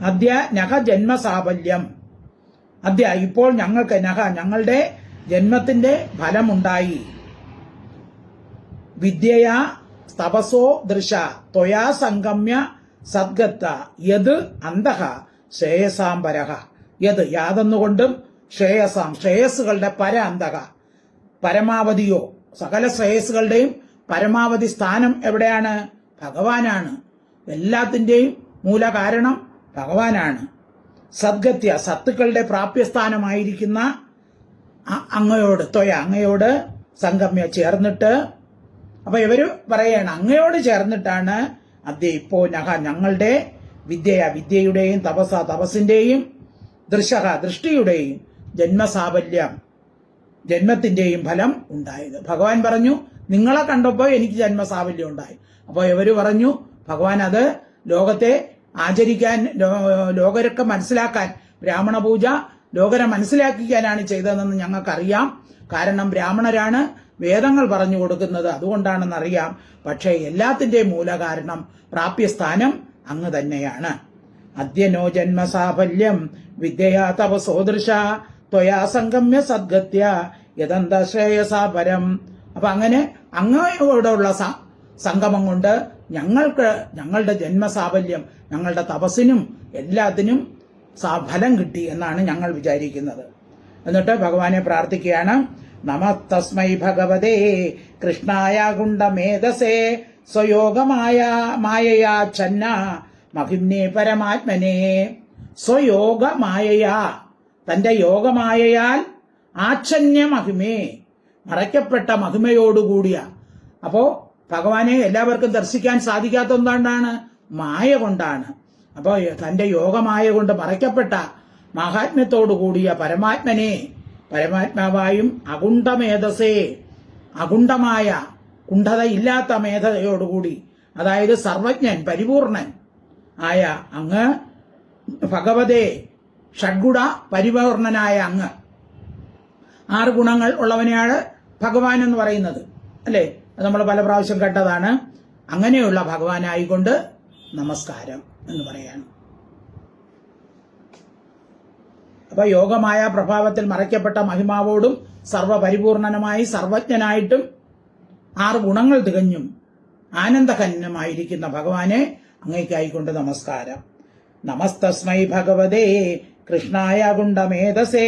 അദ്യ നഖ ജന്മസാഫല്യം. അദ്യ ഇപ്പോൾ ഞങ്ങൾക്ക് ഞങ്ങളുടെ ജന്മത്തിന്റെ ഫലമുണ്ടായി. വിദ്യയാ തപസോ ദൃശ ത്വയാ സംഗമ്യ സദ്ഗത്ത യത് അന്തഃ ശ്രേയസാംബരഃ. യത് യാതൊന്നുകൊണ്ടും ശ്രേയസാം ശ്രേയസ്സുകളുടെ അന്തക പരമാവധിയോ സകല ശ്രേയസ്സുകളുടെയും പരമാവധി സ്ഥാനം എവിടെയാണ്? ഭഗവാനാണ്. എല്ലാത്തിൻ്റെയും മൂലകാരണം ഭഗവാനാണ്. സദ്ഗത്യ സത്തുക്കളുടെ പ്രാപ്യസ്ഥാനമായിരിക്കുന്ന അങ്ങയോട് അങ്ങയോട് സംഗമ്യ ചേർന്നിട്ട്. അപ്പൊ ഇവര് പറയാണ് അങ്ങയോട് ചേർന്നിട്ടാണ് അദ്യ ഇപ്പോ ഞങ്ങളുടെ വിദ്യയുടെയും തപസ്സിന്റെയും ദൃഷ്ടിയുടെയും ജന്മസാഫല്യം ജന്മത്തിന്റെയും ഫലം ഉണ്ടായത്. ഭഗവാൻ പറഞ്ഞു നിങ്ങളെ കണ്ടപ്പോൾ എനിക്ക് ജന്മസാഫല്യം ഉണ്ടായി. അപ്പോൾ ഇവര് പറഞ്ഞു ഭഗവാൻ അത് ലോകത്തെ ആചരിക്കാൻ ലോകരൊക്കെ മനസ്സിലാക്കാൻ ബ്രാഹ്മണ പൂജ ലോകരെ മനസ്സിലാക്കിക്കാനാണ് ചെയ്തതെന്ന് ഞങ്ങൾക്കറിയാം. കാരണം ബ്രാഹ്മണരാണ് വേദങ്ങൾ പറഞ്ഞു കൊടുക്കുന്നത്, അതുകൊണ്ടാണെന്നറിയാം. പക്ഷേ എല്ലാത്തിന്റെയും മൂലകാരണം പ്രാപ്യസ്ഥാനം അങ്ങ് തന്നെയാണ്. അദ്യനോ ജന്മസാഫല്യം വിദ്യയാ തപസോദൃശ ത്വയാ സംഗമ്യ സദ്ഗത്യ യദന്തശ്രേയസാപരം. അപ്പൊ അങ്ങനെ അങ്ങയോടുള്ള സംഗമം കൊണ്ട് ഞങ്ങളുടെ ജന്മസാഫല്യം ഞങ്ങളുടെ തപസ്സിനും എല്ലാത്തിനും ഫലം കിട്ടി എന്നാണ് ഞങ്ങൾ വിചാരിക്കുന്നത്. എന്നിട്ട് ഭഗവാനെ പ്രാർത്ഥിക്കുകയാണ്. നമസ്തസ്മൈ ഭഗവതേ കൃഷ്ണായ ഗുണ്ടമേധസേ സ്വയോഗമായയാ ഛന്ന മഹിമ്നേ പരമാത്മനേ. സ്വയോഗമായയാ തന്റെ യോഗമായയാൽ ആച്ഛന്യ മഹിമേ മറയ്ക്കപ്പെട്ട മഹിമയോടുകൂടിയ. അപ്പോ ഭഗവാനെ എല്ലാവർക്കും ദർശിക്കാൻ സാധിക്കാത്ത എന്താണ്? മായ കൊണ്ടാണ്. അപ്പോൾ തന്റെ യോഗമായ കൊണ്ട് മറയ്ക്കപ്പെട്ട മഹാത്മ്യത്തോടു കൂടിയ പരമാത്മാവായും അകുണ്ഠമേധസേ അകുണ്ഠമായ കുണ്ഠതയില്ലാത്ത മേധയോടുകൂടി, അതായത് സർവജ്ഞൻ പരിപൂർണൻ ആയ അങ്ങ് ഭഗവതേ ഷഡ്ഗുണ പരിപൂർണനായ അങ്ങ്. 6 ഗുണങ്ങൾ ഉള്ളവനെയാണ് ഭഗവാൻ എന്ന് പറയുന്നത് അല്ലേ? അത് നമ്മൾ പല പ്രാവശ്യം കേട്ടതാണ്. അങ്ങനെയുള്ള ഭഗവാനായിക്കൊണ്ട് നമസ്കാരം എന്ന് പറയാണ്. അപ്പൊ യോഗമായ പ്രഭാവത്തിൽ മറയ്ക്കപ്പെട്ട മഹിമാവോടും സർവപരിപൂർണനുമായി സർവജ്ഞനായിട്ടും 6 ഗുണങ്ങൾ തികഞ്ഞും ആനന്ദഘനമായിരിക്കുന്ന ഭഗവാനെ അങ്ങേക്കായിക്കൊണ്ട് നമസ്കാരം. നമസ്തസ്മൈ ഭഗവതേ കൃഷ്ണായ ഗുണ്ടമേധസേ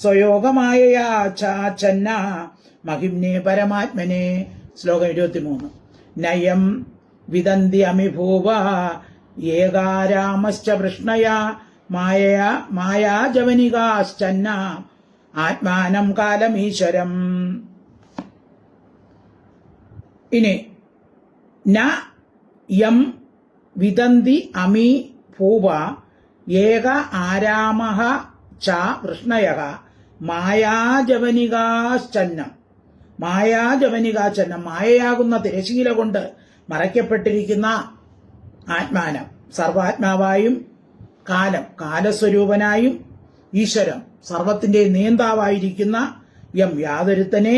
സ്വയോഗമായയാ ഛന്ന മഹിമ്നേ പരമാത്മനേ. ശ്ലോകം 23. നയം വിദന്തി അമിഭൂവ ഏകാരാമശ്ച വൃഷ്ണയ മായാജവനികാശ്ചന്ന ആത്മാനം കാലമീശ്വരം. ഇനി ന യം വിദന്തി അമി ഭൂവ ഏക ആരാമഃ ച വൃഷ്ണയഃ മായാജവനികാശ്ചന്നം. മായയാകുന്ന തിരശീല കൊണ്ട് മറയ്ക്കപ്പെട്ടിരിക്കുന്ന ആത്മാനം, സർവാത്മാവായും കാലസ്വരൂപനായും ഈശ്വരം, സർവത്തിന്റെ നേതാവായിരിക്കുന്ന യം യാതൊരുത്തനെ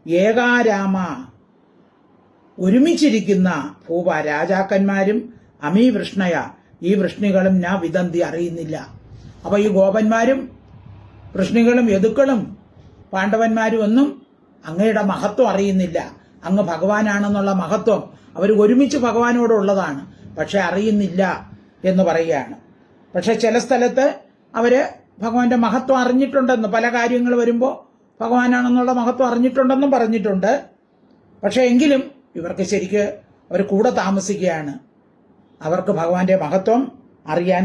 ഏകാരാമ ഒരുമിച്ചിരിക്കുന്ന ഭൂവ രാജാക്കന്മാരും അമീ വൃഷ്ണയ ഈ വൃഷ്ണികളും ഞാൻ വിദന്തി അറിയുന്നില്ല. അപ്പൊ ഈ ഗോപന്മാരും വൃഷ്ണികളും യദുക്കളും പാണ്ഡവന്മാരും ഒന്നും അങ്ങയുടെ മഹത്വം അറിയുന്നില്ല. അങ്ങ് ഭഗവാനാണെന്നുള്ള മഹത്വം അവർ ഒരുമിച്ച് ഭഗവാനോടുള്ളതാണ്, പക്ഷെ അറിയുന്നില്ല എന്ന് പറയുകയാണ്. പക്ഷെ ചില സ്ഥലത്ത് അവര് ഭഗവാന്റെ മഹത്വം അറിഞ്ഞിട്ടുണ്ടെന്ന്, പല കാര്യങ്ങൾ വരുമ്പോൾ ഭഗവാനാണെന്നുള്ള മഹത്വം അറിഞ്ഞിട്ടുണ്ടെന്നും പറഞ്ഞിട്ടുണ്ട്. പക്ഷെ എങ്കിലും ഇവർക്ക് ശരിക്ക് അവർ കൂടെ താമസിക്കുകയാണ്, അവർക്ക് ഭഗവാന്റെ മഹത്വം അറിയാൻ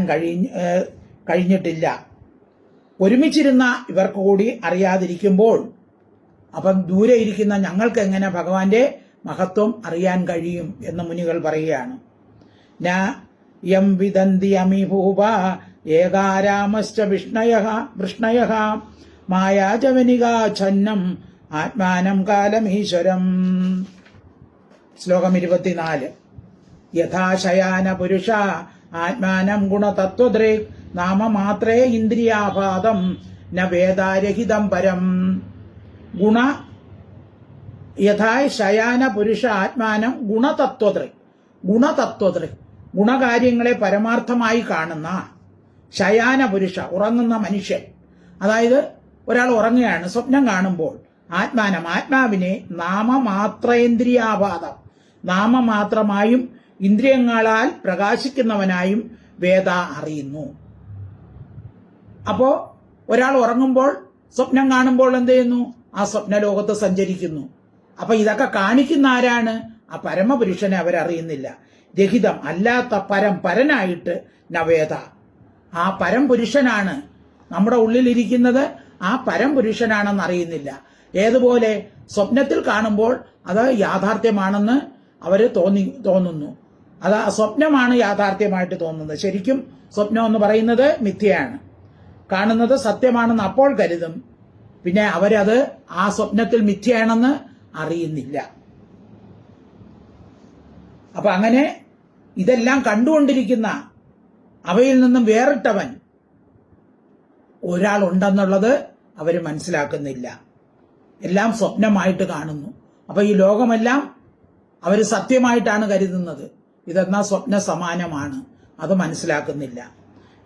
കഴിഞ്ഞിട്ടില്ല. ഒരുമിച്ചിരുന്ന ഇവർക്ക് കൂടി അറിയാതിരിക്കുമ്പോൾ അപ്പം ദൂരെ ഇരിക്കുന്ന ഞങ്ങൾക്ക് എങ്ങനെ ഭഗവാന്റെ മഹത്വം അറിയാൻ കഴിയും എന്ന് മുനികൾ പറയുകയാണ്. ന യം വിദന്തി അമിഭൂവ ഏകാരാമശ്ച വൃഷ്ണയഃ മായാജവനികാച്ഛന്നം ആത്മാനം കാലമീശ്വരം. ശ്ലോകം 24. യഥാശയാന പുരുഷ ആത്മാനം ഗുണതത്വദൃക് നാമമാത്രേ ഇന്ദ്രിയാപാദം ന വേദാരഹിതം പരം. യഥാ ശയാന പുരുഷ ആത്മാനം ഗുണതത്വദൃക് ഗുണകാര്യങ്ങളെ പരമാർത്ഥമായി കാണുന്ന ശയാന പുരുഷ ഉറങ്ങുന്ന മനുഷ്യൻ, അതായത് ഒരാൾ ഉറങ്ങുകയാണ്, സ്വപ്നം കാണുമ്പോൾ ആത്മാവിനെ നാമമാത്രേന്ദ്രിയാപാദം നാമമാത്രമായും ഇന്ദ്രിയങ്ങളാൽ പ്രകാശിക്കുന്നവനായും വേദ അറിയുന്നു. അപ്പോ ഒരാൾ ഉറങ്ങുമ്പോൾ സ്വപ്നം കാണുമ്പോൾ എന്ത് ചെയ്യുന്നു? ആ സ്വപ്നലോകത്ത് സഞ്ചരിക്കുന്നു. അപ്പൊ ഇതൊക്കെ കാണിക്കുന്ന ആരാണ്? ആ പരമപുരുഷനെ അവരറിയുന്നില്ല. രഹിതം അല്ലാത്ത പരനായിട്ട് നവേദ, ആ പരംപുരുഷനാണ് നമ്മുടെ ഉള്ളിലിരിക്കുന്നത്, ആ പരംപുരുഷനാണെന്ന് അറിയുന്നില്ല. ഏതുപോലെ സ്വപ്നത്തിൽ കാണുമ്പോൾ അത് യാഥാർത്ഥ്യമാണെന്ന് അവര് തോന്നുന്നു. അത് സ്വപ്നമാണ് യാഥാർത്ഥ്യമായിട്ട് തോന്നുന്നത്. ശരിക്കും സ്വപ്നം എന്ന് പറയുന്നത് മിഥ്യയാണ്. കാണുന്നത് സത്യമാണെന്ന് അപ്പോൾ കരുതും, പിന്നെ അവരത് ആ സ്വപ്നത്തിൽ മിഥ്യയാണെന്ന് അറിയുന്നില്ല. അപ്പൊ അങ്ങനെ ഇതെല്ലാം കണ്ടുകൊണ്ടിരിക്കുന്ന അവയിൽ നിന്നും വേറിട്ടവൻ ഒരാളുണ്ടെന്നുള്ളത് അവർ മനസ്സിലാക്കുന്നില്ല. എല്ലാം സ്വപ്നമായിട്ട് കാണുന്നു. അപ്പൊ ഈ ലോകമെല്ലാം അവർ സത്യമായിട്ടാണ് കരുതുന്നത്. ഇതെന്നാ സ്വപ്ന സമാനമാണ്, അത് മനസ്സിലാക്കുന്നില്ല.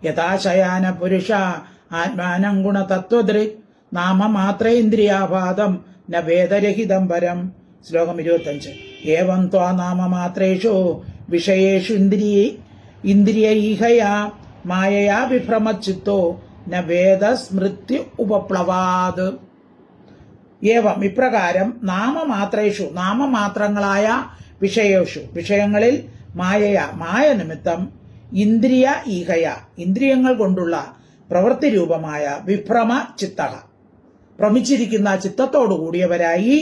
യഥാശയാന പുരുഷ ആത്മാനം ഗുണതത്വദൃക് നാമമാത്രേന്ദ്രിയാപാദം ന വേദരഹിതം പരം. ശ്ലോകം 25. ഏവം ത്വാ നാമമാത്രേഷു വിഷയേഷു ഇന്ദ്രിയൈഹയാ മായയാ വിഭ്രമച്ചിത്തോ ന വേദസ്മൃത്യു ഉപപ്ലവാത്. ഏവം ഇപ്രകാരം നാമമാത്രങ്ങളായ വിഷയേഷു വിഷയങ്ങളിൽ മായ നിമിത്തം ഇന്ദ്രിയ ഈഹയ ഇന്ദ്രിയങ്ങൾ കൊണ്ടുള്ള പ്രവൃത്തി രൂപമായ വിഭ്രമ ചിത്ത ഭ്രമിച്ചിരിക്കുന്ന ചിത്തത്തോടുകൂടിയവരായി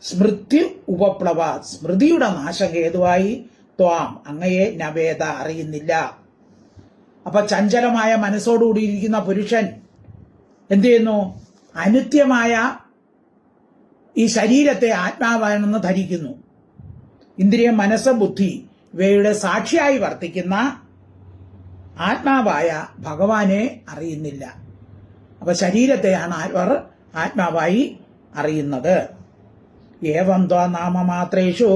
സ്മൃത്യു ഉപപ്ലവ സ്മൃതിയുടെ നാശഹേതുവായി ത്വാം അങ്ങയെ നവേദ അറിയുന്നില്ല. അപ്പൊ ചഞ്ചലമായ മനസ്സോടുകൂടിയിരിക്കുന്ന പുരുഷൻ എന്ത് ചെയ്യുന്നു? അനിത്യമായ ഈ ശരീരത്തെ ആത്മാവാണെന്ന് ധരിക്കുന്നു. ഇന്ദ്രിയം, മനസ്സ്, ബുദ്ധി ഇവയുടെ സാക്ഷിയായി വർത്തിക്കുന്ന ആത്മാവായ ഭഗവാനെ അറിയുന്നില്ല. അപ്പൊ ശരീരത്തെയാണ് അവർ ആത്മാവായി അറിയുന്നത്. ഏവം ത്വാ നാമമാത്രേഷു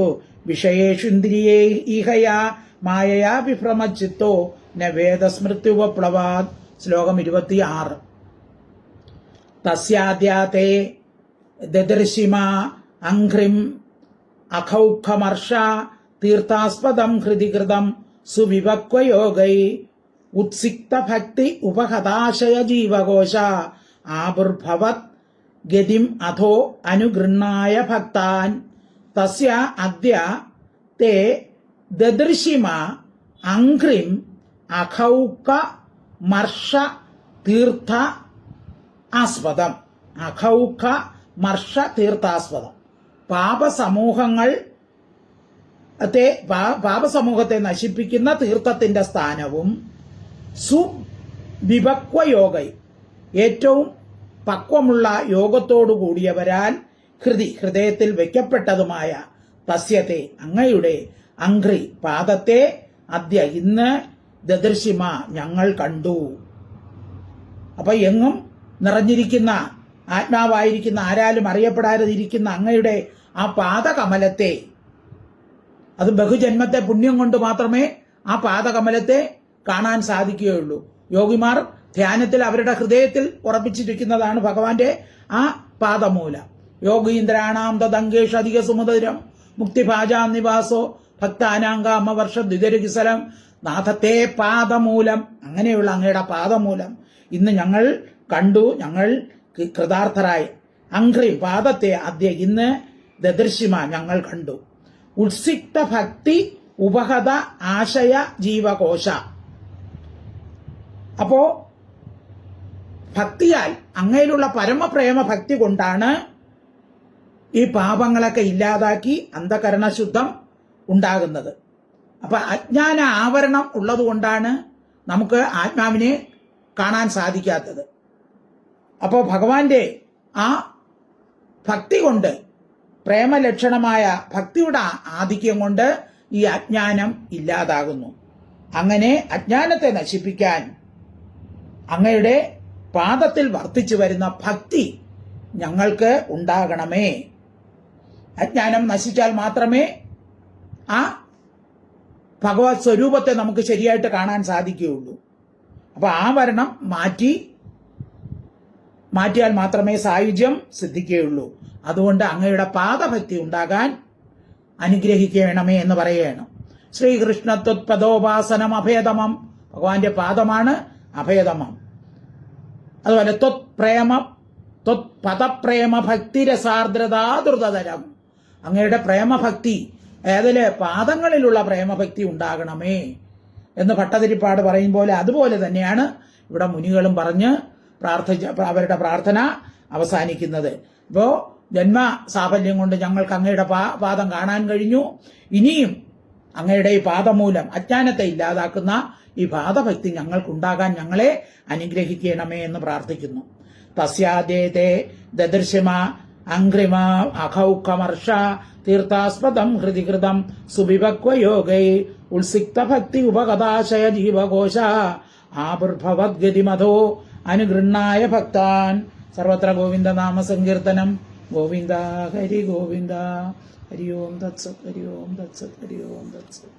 വിഷയേഷു ഇന്ദ്രിയേ ഈഹയാ മായയാ വിഭ്രമച്ചിത്തോ ന വേദസ്മൃത്യുപപ്ലവാത്. ശ്ലോകം 26. തസ്യാദ്യാതേ ദദർശിമ അംഘ്രിം അഖൗഖമർഷ തീർത്ഥാസ്പദം ഹൃദികൃതം സുവിവക്വയോഗൈ ഉത്സിക്ത ഭക്തി ഉപഹതാശയ ജീവകോശ ആവിർഭവത് ഗതിം അധോ അനുഗൃഹായ ഭക്താൻ. തസ്യ അദ്യ തേ ദദൃശിമ അംഘ്രിം അഖൗക മർഷ തീർത്ഥ ആസ്പദം. അഖൗക മർഷ തീർത്ഥാസ്പദം. പാപസമൂഹത്തെ നശിപ്പിക്കുന്ന തീർത്ഥത്തിന്റെ സ്ഥാനവും സുവിപക്വയോഗൈ ഏറ്റവും പക്വമുള്ള യോഗത്തോടു കൂടിയവരാൽ ഹൃദയത്തിൽ വയ്ക്കപ്പെട്ടതുമായ തസ്യത്തെ അങ്ങയുടെ അംഘ്രി പാദത്തെ അദ്യ ഇന്ന് ദദൃശിമ ഞങ്ങൾ കണ്ടു. അപ്പൊ എങ്ങും നിറഞ്ഞിരിക്കുന്ന ആത്മാവായിരിക്കുന്ന ആരാലും അറിയപ്പെടാതിരിക്കുന്ന അങ്ങയുടെ ആ പാദകമലത്തെ, അത് ബഹുജന്മത്തെ പുണ്യം കൊണ്ട് മാത്രമേ ആ പാദകമലത്തെ കാണാൻ സാധിക്കുകയുള്ളൂ. യോഗിമാർ ധ്യാനത്തിൽ അവരുടെ ഹൃദയത്തിൽ ഉറപ്പിച്ചിരിക്കുന്നതാണ് ഭഗവാന്റെ ആ പാദമൂലം. യോഗീന്ദ്രാണാം തദംഗേഷ അധിക സുമധുരം മുക്തിഭാജാ നിവാസോ ഭക്താനാങ്കാമ വർഷ ദ്വിതരകിസലം. നാഥത്തെ പാദമൂലം, അങ്ങനെയുള്ള അങ്ങയുടെ പാദമൂലം ഇന്ന് ഞങ്ങൾ കണ്ടു, ഞങ്ങൾ കൃതാർത്ഥരായി. അംഘ്രി പാദത്തെ അദ്യ ഇന്ന് ദദൃശിമ ഞങ്ങൾ കണ്ടു. ഉത്സിക്ത ഭക്തി ഉപഹത ആശയ ജീവകോശ. അപ്പോ ഭക്തിയാൽ, അങ്ങയിലുള്ള പരമപ്രേമ ഭക്തി കൊണ്ടാണ് ഈ പാപങ്ങളൊക്കെ ഇല്ലാതാക്കി അന്ധകരണശുദ്ധം ഉണ്ടാകുന്നത്. അപ്പൊ അജ്ഞാന ആവരണം ഉള്ളതുകൊണ്ടാണ് നമുക്ക് ആത്മാവിനെ കാണാൻ സാധിക്കാത്തത്. അപ്പോൾ ഭഗവാന്റെ ആ ഭക്തി കൊണ്ട്, പ്രേമലക്ഷണമായ ഭക്തിയുടെ ആധിക്യം കൊണ്ട് ഈ അജ്ഞാനം ഇല്ലാതാകുന്നു. അങ്ങനെ അജ്ഞാനത്തെ നശിപ്പിക്കാൻ അങ്ങയുടെ പാദത്തിൽ വർദ്ധിച്ചു വരുന്ന ഭക്തി ഞങ്ങൾക്ക് ഉണ്ടാകണമേ. അജ്ഞാനം നശിച്ചാൽ മാത്രമേ ആ ഭഗവത് സ്വരൂപത്തെ നമുക്ക് ശരിയായിട്ട് കാണാൻ സാധിക്കുകയുള്ളൂ. അപ്പൊ ആ വരണം മാറ്റിയാൽ മാത്രമേ സായുജ്യം സിദ്ധിക്കുകയുള്ളൂ. അതുകൊണ്ട് അങ്ങയുടെ പാദഭക്തി ഉണ്ടാകാൻ അനുഗ്രഹിക്കണമേ എന്ന് പറയുകയാണ്. ശ്രീകൃഷ്ണ ത്വത്പദോപാസനം അഭേദമം. ഭഗവാന്റെ പാദമാണ് അഭേദമം. അതുപോലെ ത്വത്പദപ്രേമ ഭക്തിരസാർദ്രതാദൃതതരം. അങ്ങയുടെ പ്രേമഭക്തി, ഏതില് പാദങ്ങളിലുള്ള പ്രേമഭക്തി ഉണ്ടാകണമേ എന്ന് ഭട്ടതിരിപ്പാട് പറയും പോലെ, അതുപോലെ തന്നെയാണ് ഇവിടെ മുനികളും പറഞ്ഞ് അവരുടെ പ്രാർത്ഥന അവസാനിക്കുന്നത്. ഇപ്പോ ജന്മ സാഫല്യം കൊണ്ട് ഞങ്ങൾക്ക് അങ്ങയുടെ പാദം കാണാൻ കഴിഞ്ഞു. ഇനിയും അങ്ങയുടെ ഈ പാദമൂലം അജ്ഞാനത്തെ ഇല്ലാതാക്കുന്ന ഈ പാദഭക്തി ഞങ്ങൾക്കുണ്ടാകാൻ ഞങ്ങളെ അനുഗ്രഹിക്കണമേ എന്ന് പ്രാർത്ഥിക്കുന്നു. തസ്യാദേതേ ദദൃശിമ അംഘ്രിമ അഖൗഖമർഷ തീർത്ഥാസ്പദം ഹൃതികൃതം സുവിപക്വയോഗൈ ഉത്സിക്ത ഭക്തി ഉപകഥാശയ ജീവകോശ ആവിർഭവദ്ഗതിമധോ അനുഗൃഹായ ഭക്താൻ. സർവത്ര ഗോവിന്ദ നാമ സങ്കീർത്തനം. ഗോവിന്ദ ഹരി ഗോവിന്ദ. ഹരി ഓം തത്സത്, ഹരി ഓം തത്സത്, ഹരി ഓം തത്സത്.